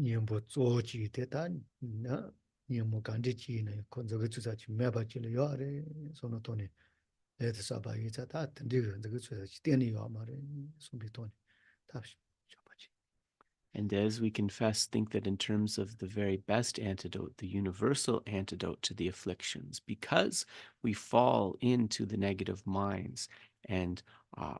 녀보 쪼지 되다 나 녀모 간지지네 건저거 주자지 매바지를 요아래 손노토네 에드사바 이자다 텐디가 저거 주자지 떼니 요아마래 송비토네 답시 잡아지
And as we confess, think that in terms of the very best antidote, the universal antidote to the afflictions, because we fall into the negative minds and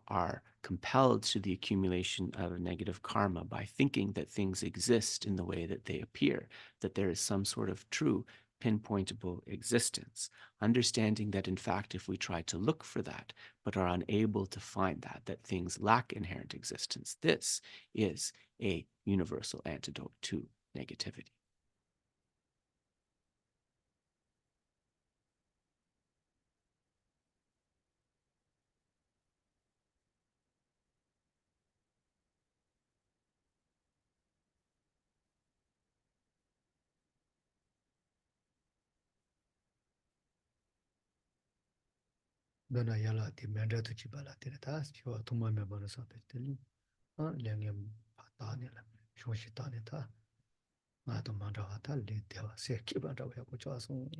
are compelled to the accumulation of negative karma by thinking that things exist in the way that they appear, that there is some sort of true pinpointable existence, understanding that in fact, if we try to look for that, but are unable to find that, that things lack inherent existence, this is a universal antidote to negativity.
너나 야라 디멘다도 지발라 데다 시와 도마메 바나서 베텔리 량염 바다네라 쇼시다네다 나도 만다와다 리데와 세키반다와 고쳐서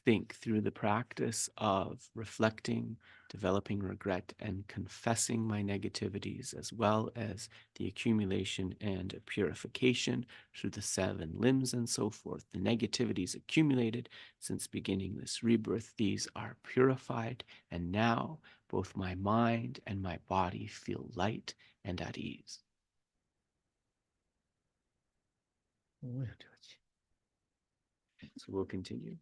Think through the practice of reflecting, developing regret, and confessing my negativities, as well as the accumulation and purification through the seven limbs and so forth. The negativities accumulated since beginning this rebirth, these are purified, and now both my mind and my body feel light and at ease. So we'll continue.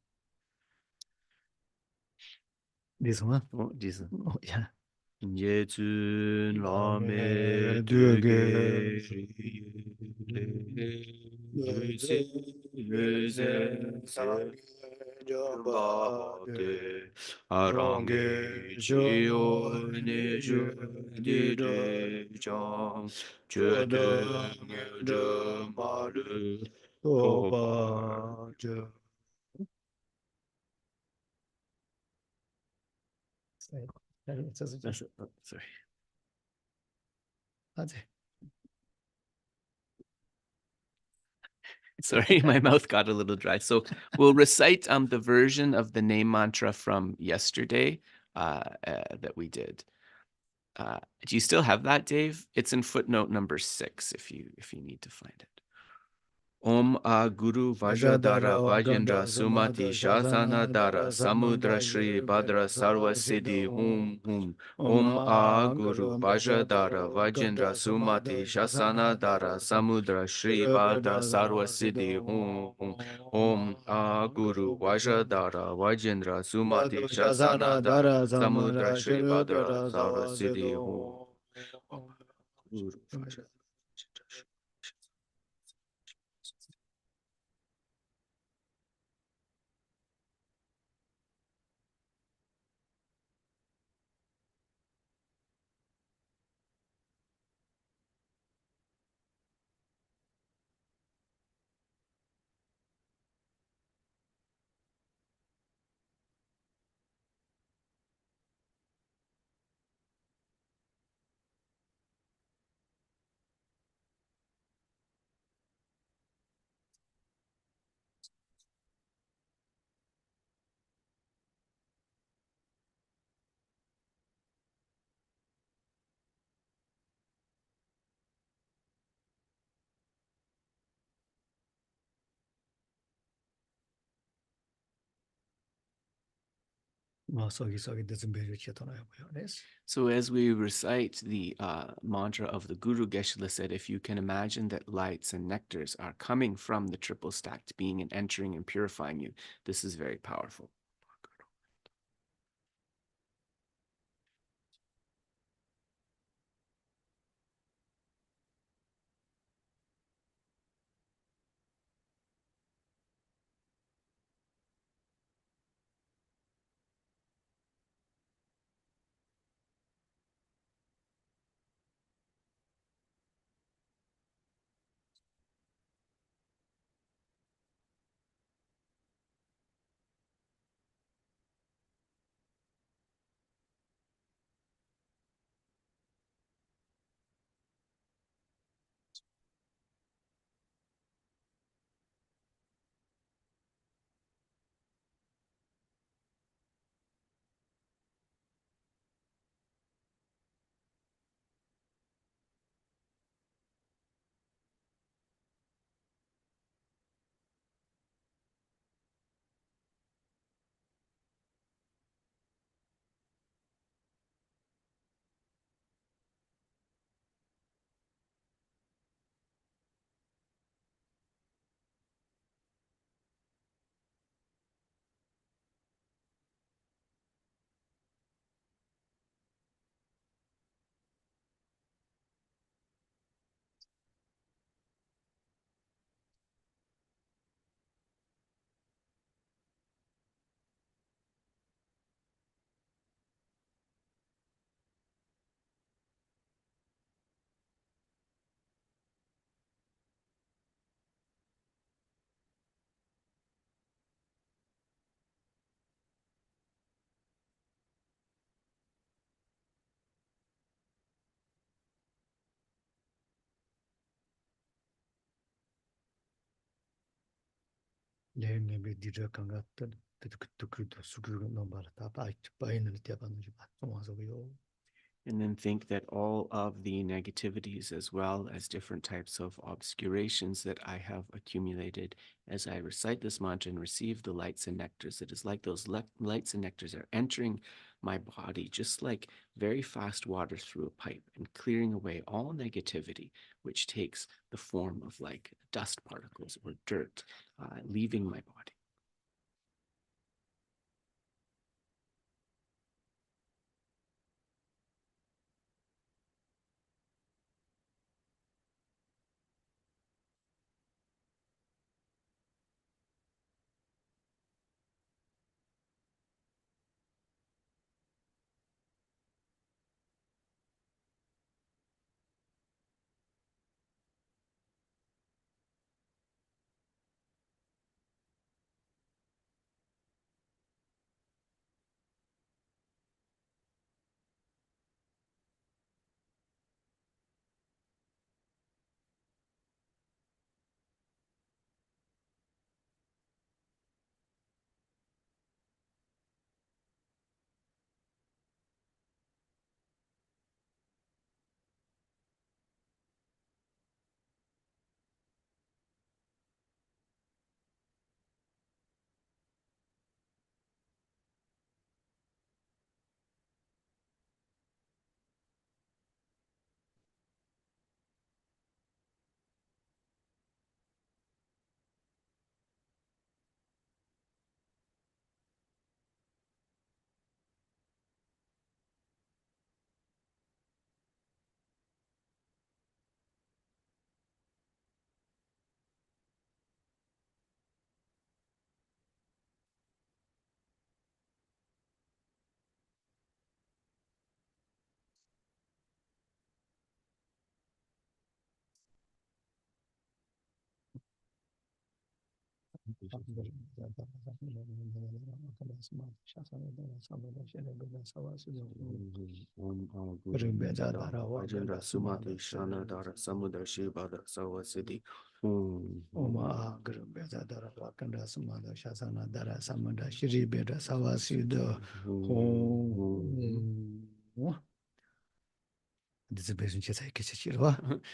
This one?
Oh, Jesus.
Oh, yeah.
Yetsun
Lame
lame
duge
duge arange jio ne je di de jang je de malu oba. That's it. Oh, sorry. Sorry, my mouth got a little dry. So we'll recite the version of the name mantra from yesterday that we did. Do you still have that, Dave? It's in footnote number 6 if you need to find it. Om A Guru Vajradhara Vajendra Sumati Shasana Dara Samudra Shri Bhadra Sarva Siddhi Hum Hum. Om A Guru Vajradhara Vajendra Sumati Shasana Dara Samudra Shri Bhadra Sarva Siddhi Hum Hum. Om A Guru Vajradhara Vajendra Sumati Shasana Dara Samudra Shri Bhadra Sarva Siddhi Hum. Guru Vajradhara. So as we recite the mantra of the Guru, Geshe-la said, if you can imagine that lights and nectars are coming from the triple stacked being and entering and purifying you, this is very powerful. And then think that all of the negativities, as well as different types of obscurations that I have accumulated as I recite this mantra and receive the lights and nectars, it is like those lights and nectars are entering my body, just like very fast water through a pipe, and clearing away all negativity, which takes the form of like dust particles or dirt, leaving my body.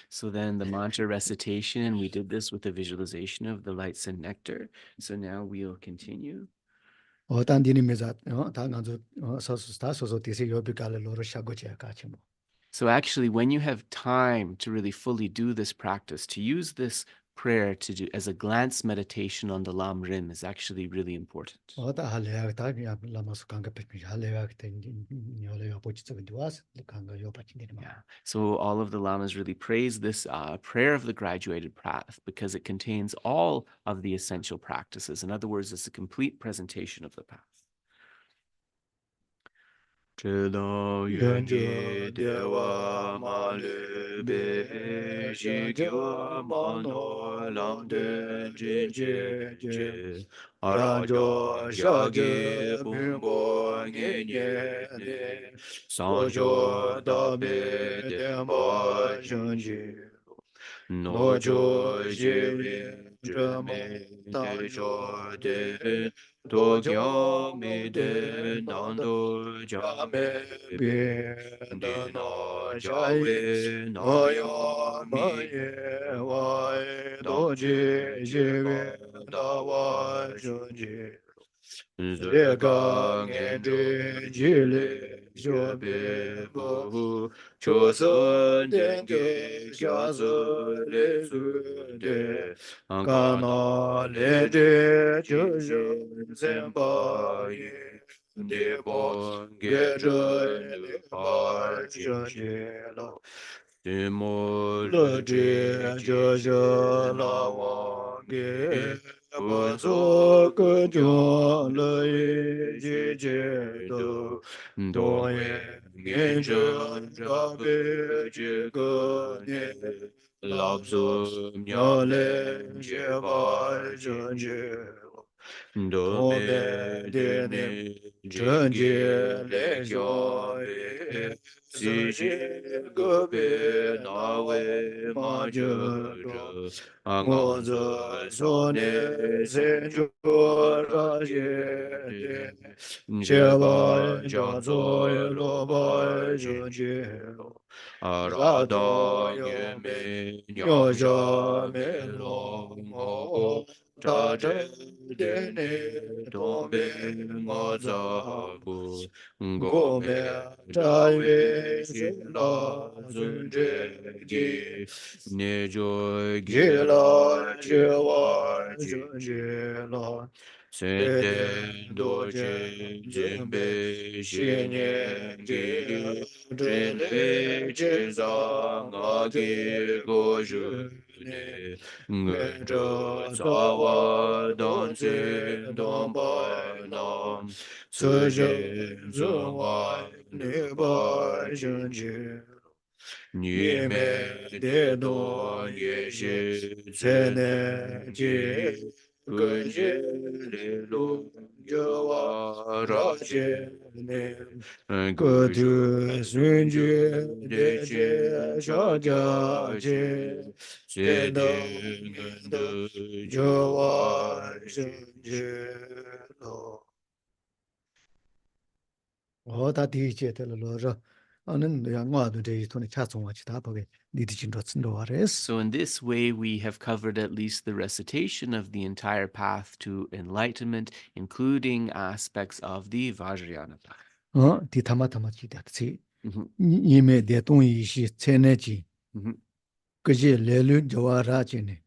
So then the mantra recitation, and we did this with the visualization of the lights and nectar. So now we'll continue.
단디님에서 다 간주 서스다 소소 디세 요비깔을 로로 샤고제 같이 뭐.
So actually, when you have time to really fully do this practice, to use this prayer to do as a glance meditation on the Lam Rim is actually really important.
다 할래야 다 그냥 라마스 간가 페피 할래야 때 요래요 보치서 디와스 간가 요 받친데 뭐.
Yeah. So all of the lamas really praise this prayer of the graduated path because it contains all of the essential practices. In other words, it's a complete presentation of the path.
연주 대와 말레베 제교 마노 람데 제제 란조 샤제 빈보 녜녜네 소조 다베 데마 슌지 노조 제베 드메 데조 데 도겸 데 난도 자메 비다나 자웨 나야 마예 와에 도지 제베 다와 슌지 레강에 지레 쇼베부 조선 dengue 샤서 레수데 가나 레데 주저 셈바이 데본 게르 바르지로 데몰레데 저저 라와게 버소 그죠 레이 제제도 도에 겐저 자베 제거네 랍좀 냐레 제발 전제 도베 데네 전제 레조에 시시 그베 나웨 마저저 모저 손에 세조라제 제발 자조에 로발 전제로 아라다 예메 녀자 멜롱 자제데네 도베 모자부 고메 자웨 신라 준제기 네조 게라 제와 준제라 세데 도제 젠베 신예게 드레 제상아게 고주네 저 자와 돈세 돈바남 서제 저와 네바 전제 니메 데도 예시 세네제 그제레로 저와 라제네 그두 순제 데제 샤자제 세데게도 저와 전제로 다 디제텔로저 아는 양화도 데 돈이 차송하지 다 보게 니디진도 쓴도와레스
So in this way, we have covered at least the recitation of the entire path to enlightenment, including aspects of the Vajrayana path.
디타마타마치 다치
Mhm,
이메 대동이시 체내지
mhm,
그지 레르 저와라지네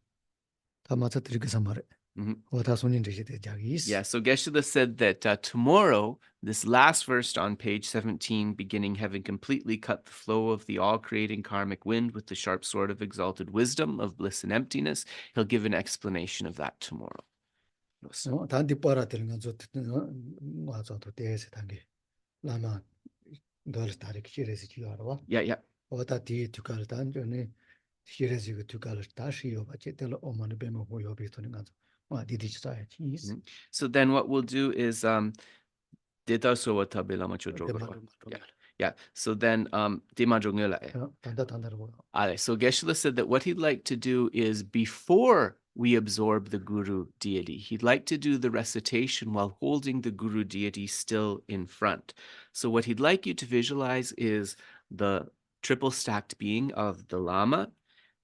타마타 드리그사 말에
mhm.
오다 손인 되시 대자기스
Yeah, so Geshe-la said that tomorrow, this last verse on page 17, beginning having completely cut the flow of the all-creating karmic wind with the sharp sword of exalted wisdom, of bliss and emptiness, he'll give an explanation of that tomorrow.
단디 빠라 되는 건 와서도 대세 단계 라마 덜 다리 키레스 지와라
Yeah, yeah.
오다 디 두칼 단전에 키레스 그 두칼 다시요 바체 텔 오만 베모 호요 비토는 건 디디치사야지
Mhm. So then what we'll do is Deta sowa tabe lama chodrogo. Yeah. So then Dimajongela. So Geshe-la said that what he'd like to do is before we absorb the guru deity, he'd like to do the recitation while holding the guru deity still in front. So what he'd like you to visualize is the triple stacked being of the Lama,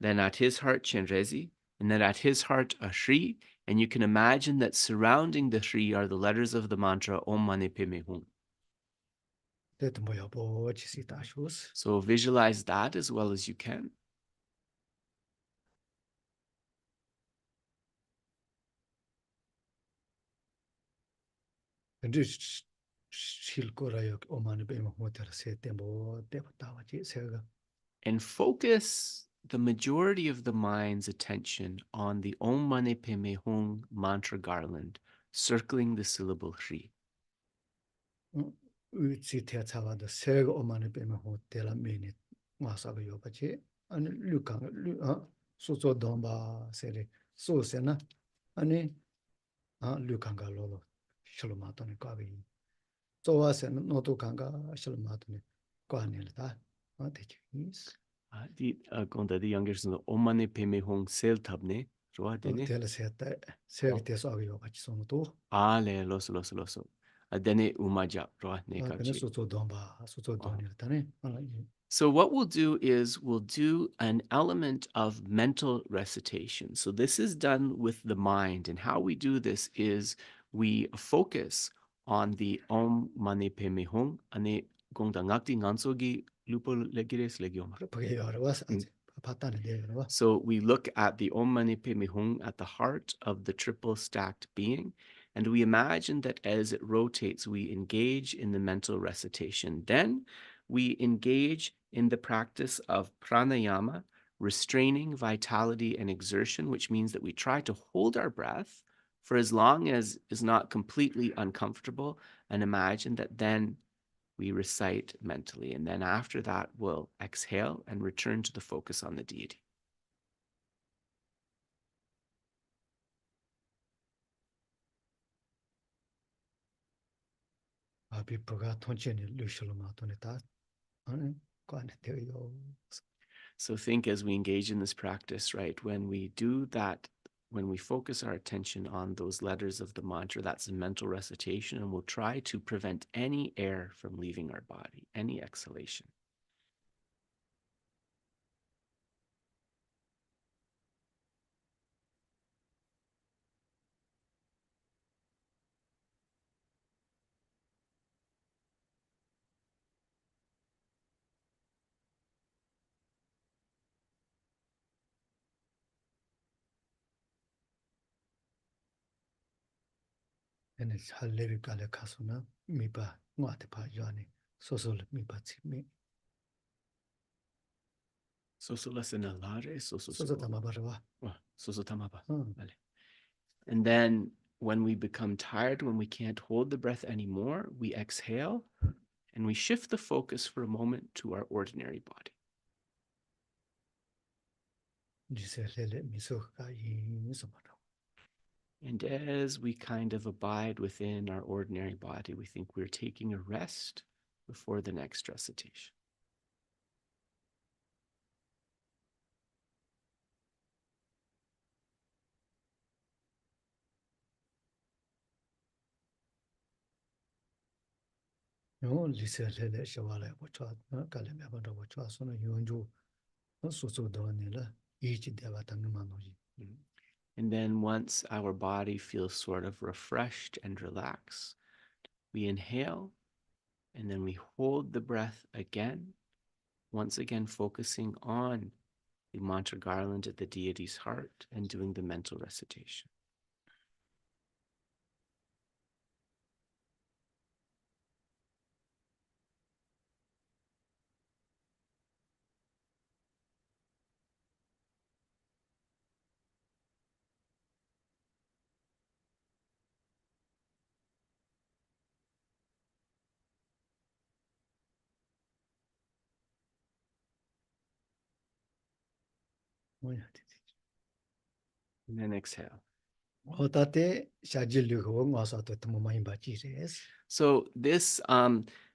then at his heart Chenrezi, and then at his heart a Shri, And you can imagine that surrounding the Shri are the letters of the mantra Om Mani Padme Hum.
That 뭐야 뭐 지시다 쇼스.
So visualize that as well as you can.
근데 실거라요 오만에 배면 호텔 세때 뭐 때부터지 세가.
And focus the majority of the mind's attention on the Om Mani Padme Hum mantra garland, circling the syllable Shri.
위치태 차와도 세가 오만에 배면 호텔 메니 와서가 요바지 아니 류강 소소 돈바 세리 소세나 아니 류강가 로로 실마도니 과비 조와세는 노도 강가 실마도니 과닐다 되지
Konda the younger son Om Mani Padme Hum sel tabne roa dene.
텔 세때 세가 돼서 요바지 소노도
Ale loso. Dene umaja roa ne
근데
kachi.
소소 돈바 소소 돈이다네
So what we'll do is we'll do an element of mental recitation. So this is done with the mind. And how we do this is we focus on the Om Mani Padme Hum ane gongda ngakti ngansogi lupo legires legioma.
그게 여러 와서 봤다는 데로
So we look at the Om Mani Padme Hum at the heart of the triple stacked being, and we imagine that as it rotates, we engage in the mental recitation. Then we engage in the practice of pranayama, restraining vitality and exertion, which means that we try to hold our breath for as long as is not completely uncomfortable, and imagine that then we recite mentally. And then after that, we'll exhale and return to the focus on the deity.
비프가 통째니 루실로마토네다 관에 되어요.
So think as we engage in this practice, right? When we do that, when we focus our attention on those letters of the mantra, that's a mental recitation, and we'll try to prevent any air from leaving our body, any exhalation.
얘네 잘 레비깔에 가서나 미바 뭐한테 봐줘니 소설 미바 치미
Sosolasana
소설 담아봐라.
sosotamaba. And then when we become tired, when we can't hold the breath anymore, we exhale and we shift the focus for a moment to our ordinary body.
리셀레레 미소가 이미소마라.
And as we kind of abide within our ordinary body, we think we're taking a rest before the next recitation.
요 리셀레레 샤와레 보쳐 갈레메 바도 보쳐 소는 용주 소소 도니라 이치 대바 당만오지.
And then once our body feels sort of refreshed and relaxed, we inhale and then we hold the breath again, once again focusing on the mantra garland at the deity's heart and doing the mental recitation.
뭐야?
And then exhale.
어따때 샤질류고 와서도 또 많이 받지레스.
So this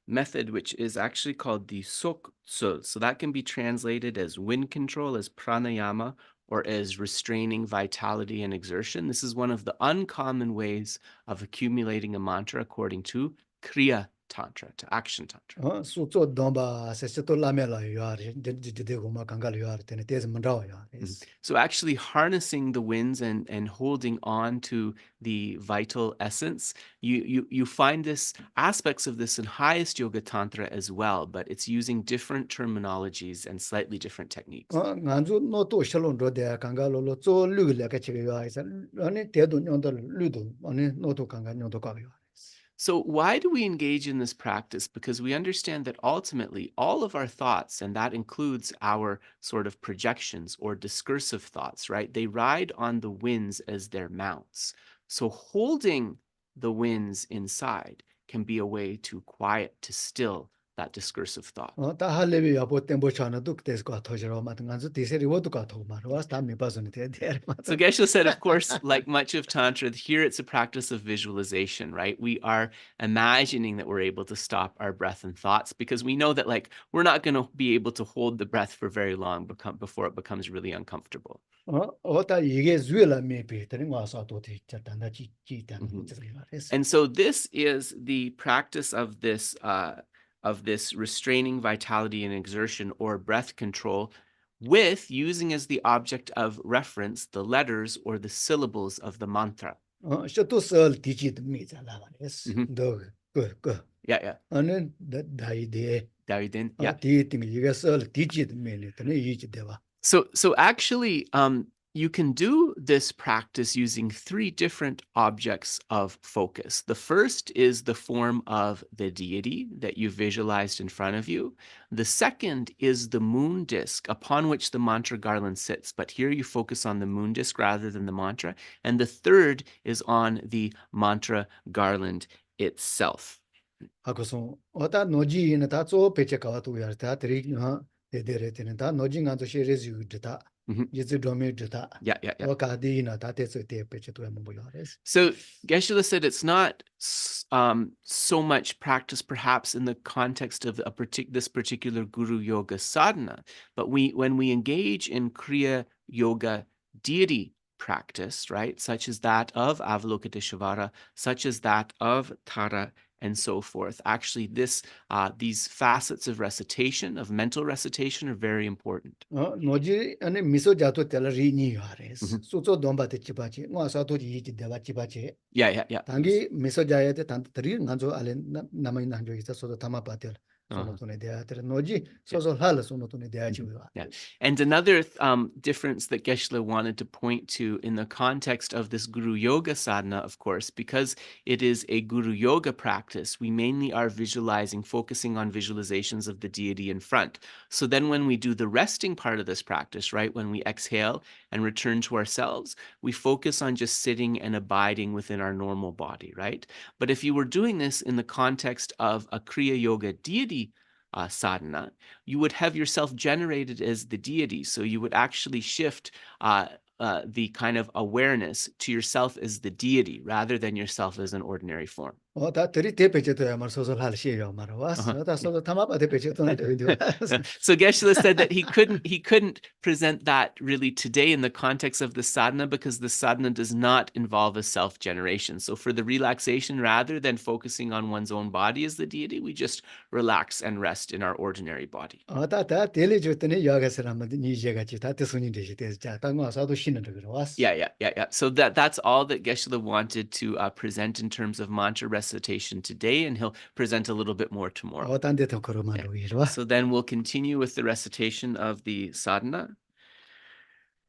method, which is actually called the sok sul, so that can be translated as wind control, as pranayama, or as restraining vitality and exertion. This is one of the uncommon ways of accumulating a mantra according to Kriya tantra, to action tantra.
su zo domba se se to la me la yo are de go ma kanga yo are tene te man ra yo
So actually harnessing the winds and holding on to the vital essence, you find this aspects of this in highest yoga tantra as well, but it's using different terminologies and slightly different techniques.
ngan zu no to shalon ro de kanga lo lo zo lu le ka chi yo ai sa ani te do nyon do lu do ani no to kanga nyon do ka yo
So, why do we engage in this practice? Because we understand that ultimately all of our thoughts, and that includes our sort of projections or discursive thoughts, right? They ride on the winds as their mounts. So, holding the winds inside can be a way to quiet, to still that discursive thought.
ta ha le bi ya bo tem bo cha na du te ko to jero ma ngan zu ti se ri wo du ka to ma ro sta mi pa so ni te de ma
So Geshe said, of course, like much of Tantra, here it's a practice of visualization, right? We are imagining that we're able to stop our breath and thoughts because we know that like we're not going to be able to hold the breath for very long before it becomes really uncomfortable.
ta 이게 zuela me pe te ngwa sa to te cha ta na chi chi ta
Mhm.
ni yo res
And so this is the practice of this restraining vitality and exertion or breath control with using as the object of reference the letters or the syllables of the mantra.
sha to sel ti chi de mi za la ba res
Mhm.
do go
Yeah, yeah.
ani da dai de
Davidin. Yeah.
ti ting 이게 sel ti chi de me ne te ne yi chi de ba
So actually, you can do this practice using three different objects of focus. The first is the form of the deity that you visualized in front of you. The second is the moon disk upon which the mantra garland sits, but here you focus on the moon disk rather than the mantra. And the third is on the mantra garland itself.
하고 소 어다 노지 인 다 조 페체 가 또 야, 다 드리 de de re te ne da noji ngan zo she re zu de da
Mhm.
ye zu do me de da
Yeah, yeah, yeah.
o ka di na da te so te peche to mo yo res
So Geshe said it's not so much practice, perhaps, in the context of this particular Guru Yoga sadhana, but when we engage in Kriya Yoga deity practice, right, such as that of Avalokiteshvara, such as that of Tara, and so forth. Actually, these facets of recitation, of mental recitation, are very important.
노지 아니 미소 자토 텔 리니 yo res
Mhm.
su zo dom ba te chi ba chi ngwa sa to ji ji de ba chi ba chi
Yeah, yeah, yeah.
당기 미소 자야 te tan tri ngan zo ale na mai nan jo isa so ta ma pa tel so no
Uh-huh.
to ne de ate noji so so hal so no to ne de chi yo
Yeah. And another difference that Geshe wanted to point to in the context of this Guru Yoga sadhana, of course, because it is a Guru Yoga practice, we mainly are visualizing, focusing on visualizations of the deity in front. So then when we do the resting part of this practice, right, when we exhale and return to ourselves, we focus on just sitting and abiding within our normal body, right? But if you were doing this in the context of a Kriya Yoga deity sadhana, you would have yourself generated as the deity. So you would actually shift the kind of awareness to yourself as the deity rather than yourself as an ordinary form.
다 들이 대 peche to ya mar so so hal she yo mar was
Uh-huh.
da so ta ma pa de peche to ne de yo
So Geshe said that he couldn't present that really today in the context of the sadhana because the sadhana does not involve a self-generation. So for the relaxation, rather than focusing on one's own body as the deity, we just relax and rest in our ordinary body.
다 텔레 줘 때네 요가 사람 니 제가 지 다트 손이 되시 대 자, 당과 사도 신은 거 was
Yeah. So that's all that Geshe wanted to present in terms of mantra recitation today, and he'll present a little bit more tomorrow.
어떤데 더 걸어만
Yeah.
로이로
So then we'll continue with the recitation of the sadhana.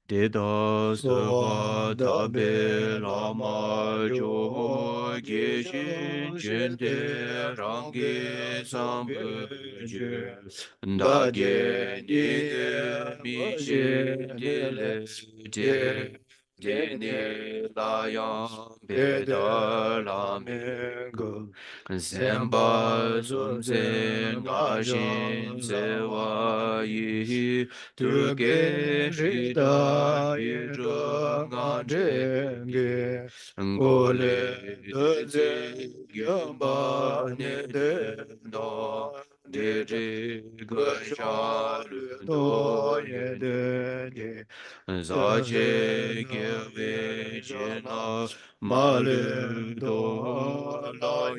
Deda
so
seva
da be
tabe lama jo geshin jende rangi sambuje da ge nige mi jende le de ne la yang be da la me go zemba zumzen ga jin zewa yi Tuge shida yedra ngandrenge ngole deze gyamba ne de no de gajalu do yede zaje geve jena malu do la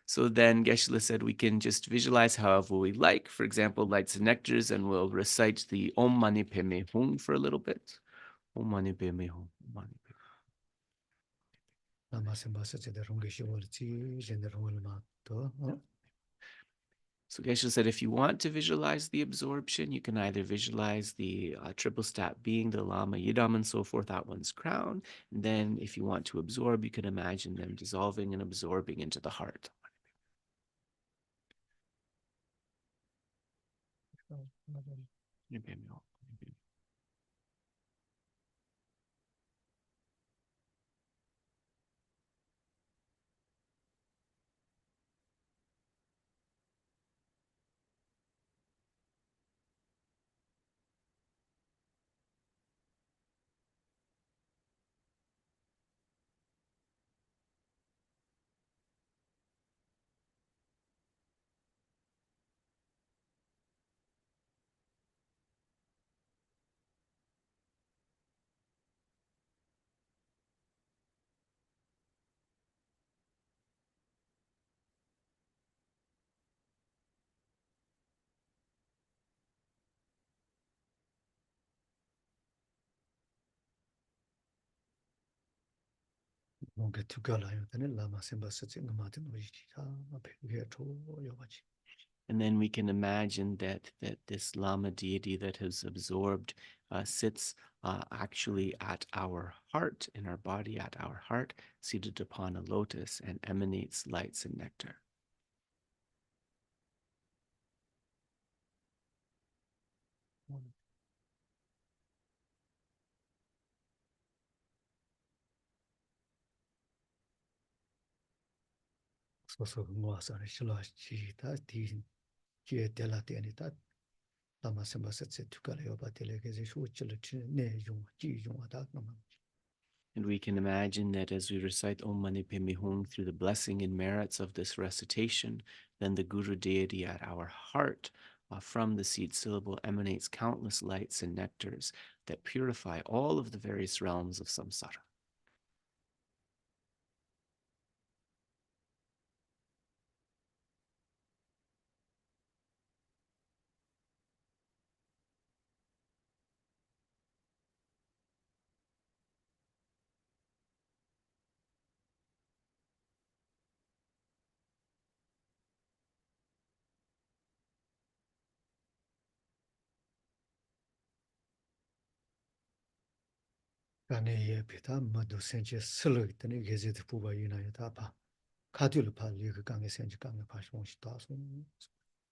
So then Geshe-la said we can just visualize however we like, for example, lights and nectars, and we'll recite the Om Mani Padme Hum for a little bit. Om Mani Padme Hum. Om Mani Padme. So Geshe said, if you want to visualize the absorption, you can either visualize the triple step being the Lama, Yidam, and so forth at one's crown. And then if you want to absorb, you can imagine them dissolving and absorbing into the heart. And then we can imagine that this Lama deity that has absorbed sits actually at our heart, in our body, at our heart, seated upon a lotus, and emanates lights and nectar. And we can imagine that as we recite Om Mani Padme Hum through the blessing and merits of this recitation, then the Guru deity at our heart from the seed syllable emanates countless lights and nectars that purify all of the various realms of samsara.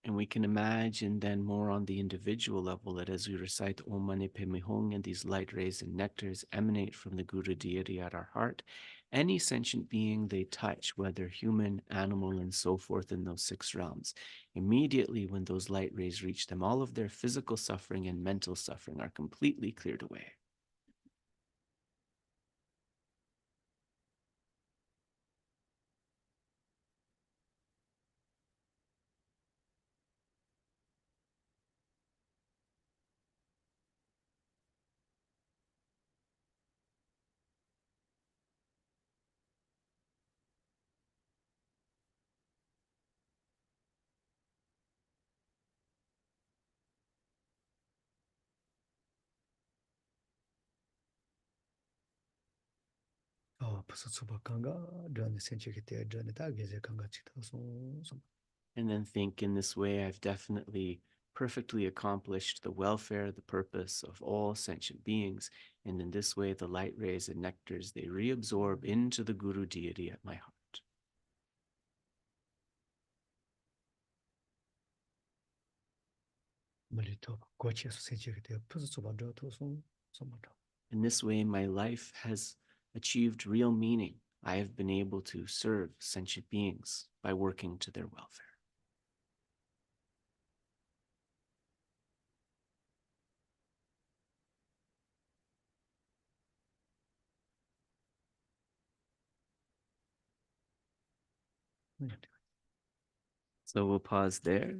And we can imagine then more on the individual level that as we recite Om Mani Padme Hum and these light rays and nectars emanate from the Guru deity at our heart, any sentient being they touch, whether human, animal, and so forth in those 6 realms, immediately when those light rays reach them, all of their physical suffering and mental suffering are completely cleared away. And then think in this way, I've definitely perfectly accomplished the welfare, the purpose of all sentient beings. And in this way, the light rays and nectars, they reabsorb into the Guru deity at my heart. In this way, my life has achieved real meaning. I have been able to serve sentient beings by working to their welfare. So we'll pause there.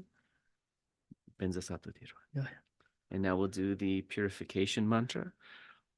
And now we'll do the purification mantra.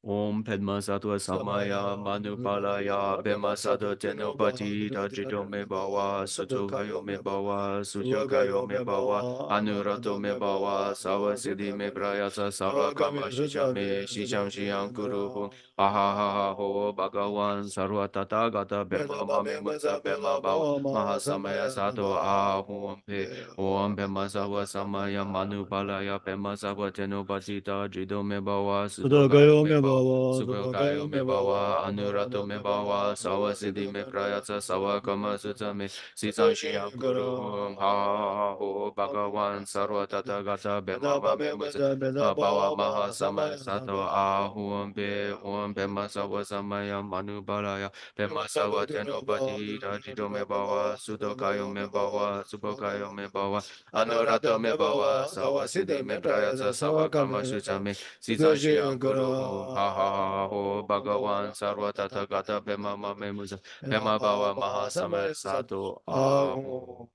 Om Padma Sattva Samaya Manupalaya Bema Sattva Tenopati Tajito Me Bawa Sutukayo Me Bawa Sujokayo Me Bawa Anurato Me Bawa Sawa Siddhi Me Prayasa Sawa Kama Shisham Me Shisham Shiyam Kuruhu Aha Ha Ha Ho Bhagavan Sarva Tata Gata Bema Mame Masa Bema Bawa Mahasamaya Sato Ahum Pe Om Bema Sattva Samaya Manupalaya Bema Sattva Tenopati Tajito Me Bawa Sutukayo Me Sugokayo me bawa, anurato me bawa, sawa siddhi me prayatsa, sawa kama sutta me, sisam shiyam guru, ha ho bhagavan, sarva tata gata, bema me musa, bawa maha samaya sato, ahum bema sawa samaya manu balaya, bema sawa tenopati, rajito me bawa, sudokayo me bawa, subokayo me bawa, anurato me bawa, sawa siddhi me prayatsa, sawa kama sutta me, sisam shiyam guru, ha ho bhagavan sarva tata gata bema mame musa bema bawa maha samaya sato aho.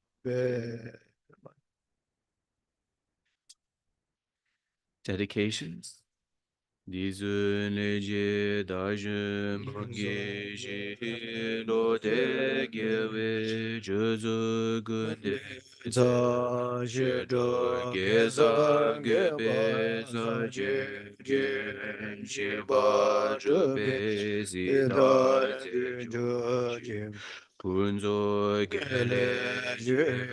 Dedications. Dizunleje dajun bungi shi lo de gewe juzu gunde za je do ge za ge be za je je shi ba je be zi da je jo je kunzo ge le je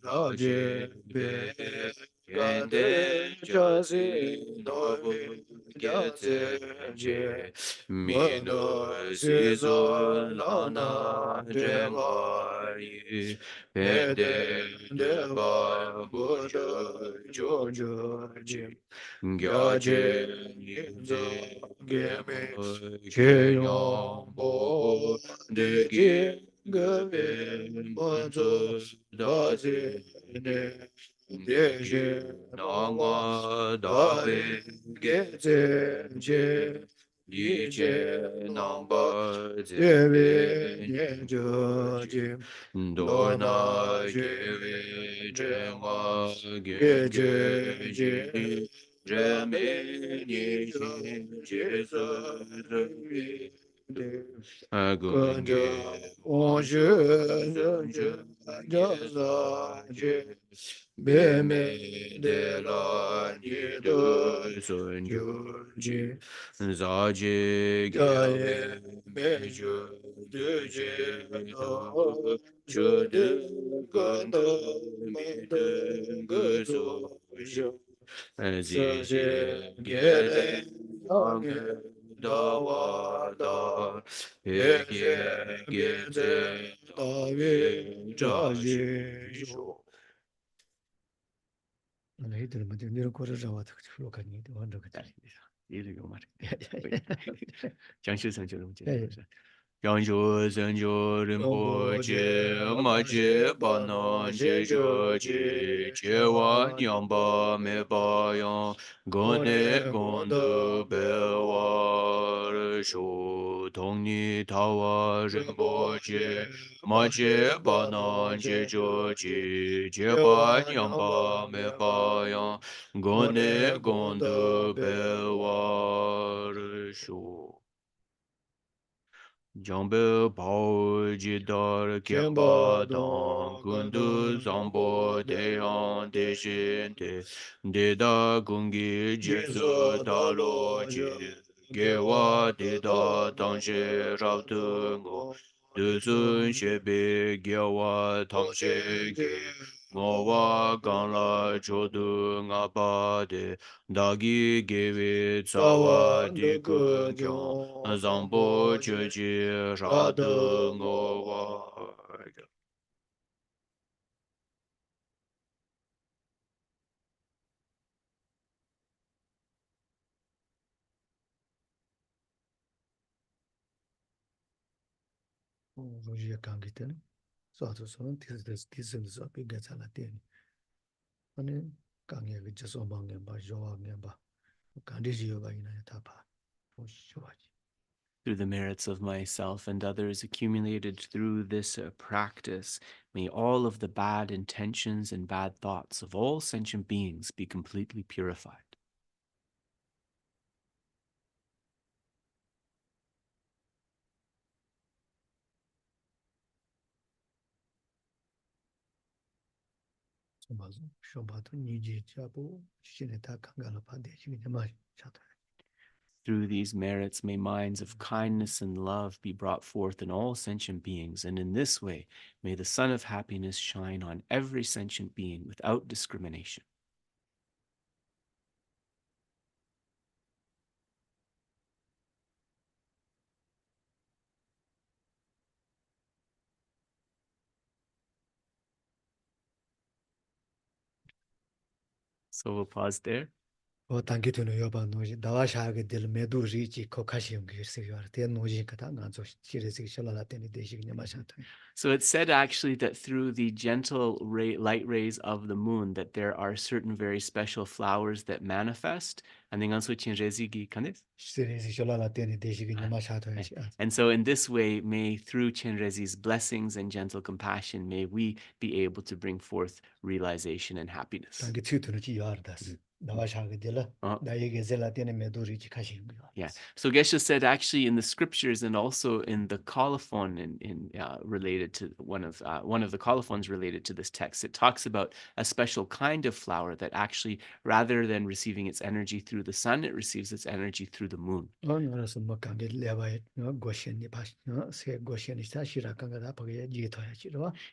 da je be Gende jasi nobu gyatse je mino siso lana jemayi pende deba bujo jojo je gyaje nize geme cheyon bo de ge gebe bonzo daze ne Deje nama dawe geze je Yije namba zebe nyejo je Dona jeve jema geje je Jeme nije jesu Agunge onje zonje jaza je Beme de la ni de sun ju ji za ji gaye me ju de je do ju de gan de me de gu zu ju zi je ge de ge da wa da he ge ze da ge ja ji shu Yang zhu zhen zhu rinpo che ma che pa na che zhe che che wa nyang pa me pa yang gong ne gong du be wa re shu tong ni ta wa rinpo che ma che pa na che zhe che che pa nyang pa me pa yang gong ne gong du be wa re shu Jambe pao jidar kemba dang kundu zambo deyan deshin de deda gungi jesu talo je gewa deda tangshe rabdu dusun shebe gewa tangshe ge ngowa ganla chodu ngapa de dagi gewe tsawa di gun zambo chechi radu ngowa
Roger Kangitan, so to son, this is a big Gatsalatin. And Kangi just among them by Joa member. Kandiji Yoga in a tapa. For sure.
Through the merits of myself and others accumulated through this practice, may all of the bad intentions and bad thoughts of all sentient beings be completely purified. Through these merits, may minds of kindness and love be brought forth in all sentient beings, and in this way, may the sun of happiness shine on every sentient being without discrimination. So we'll pause there. So it's said actually that through the gentle light rays of the moon, that there are certain very special flowers that manifest. And then also and so in this way, may through Chenrezi's blessings and gentle compassion, may we be able to bring forth realization and happiness. Yeah. So Geshe said actually in the scriptures and also in the colophon in related to one of the colophons related to this text, it talks about a special kind of flower that actually, rather than receiving its energy through the sun, it receives its energy through the moon.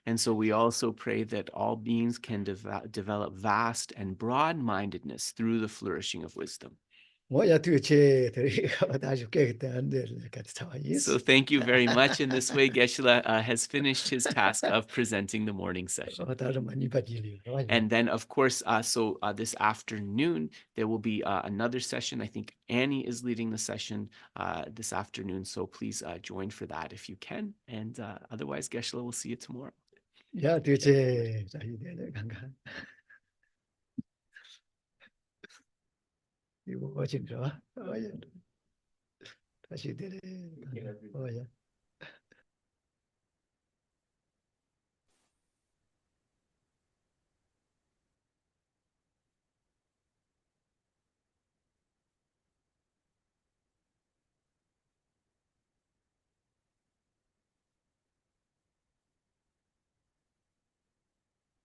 And so we also pray that all beings can develop vast and broad-mindedness through the flourishing of wisdom. So thank you very much. In this way, Geshe has finished his task of presenting the morning session. And then, of course, this afternoon, there will be another session. I think Annie is leading the session this afternoon. So please join for that if you can. And otherwise, Geshe will see you tomorrow.
Yeah, you watching, oh yeah.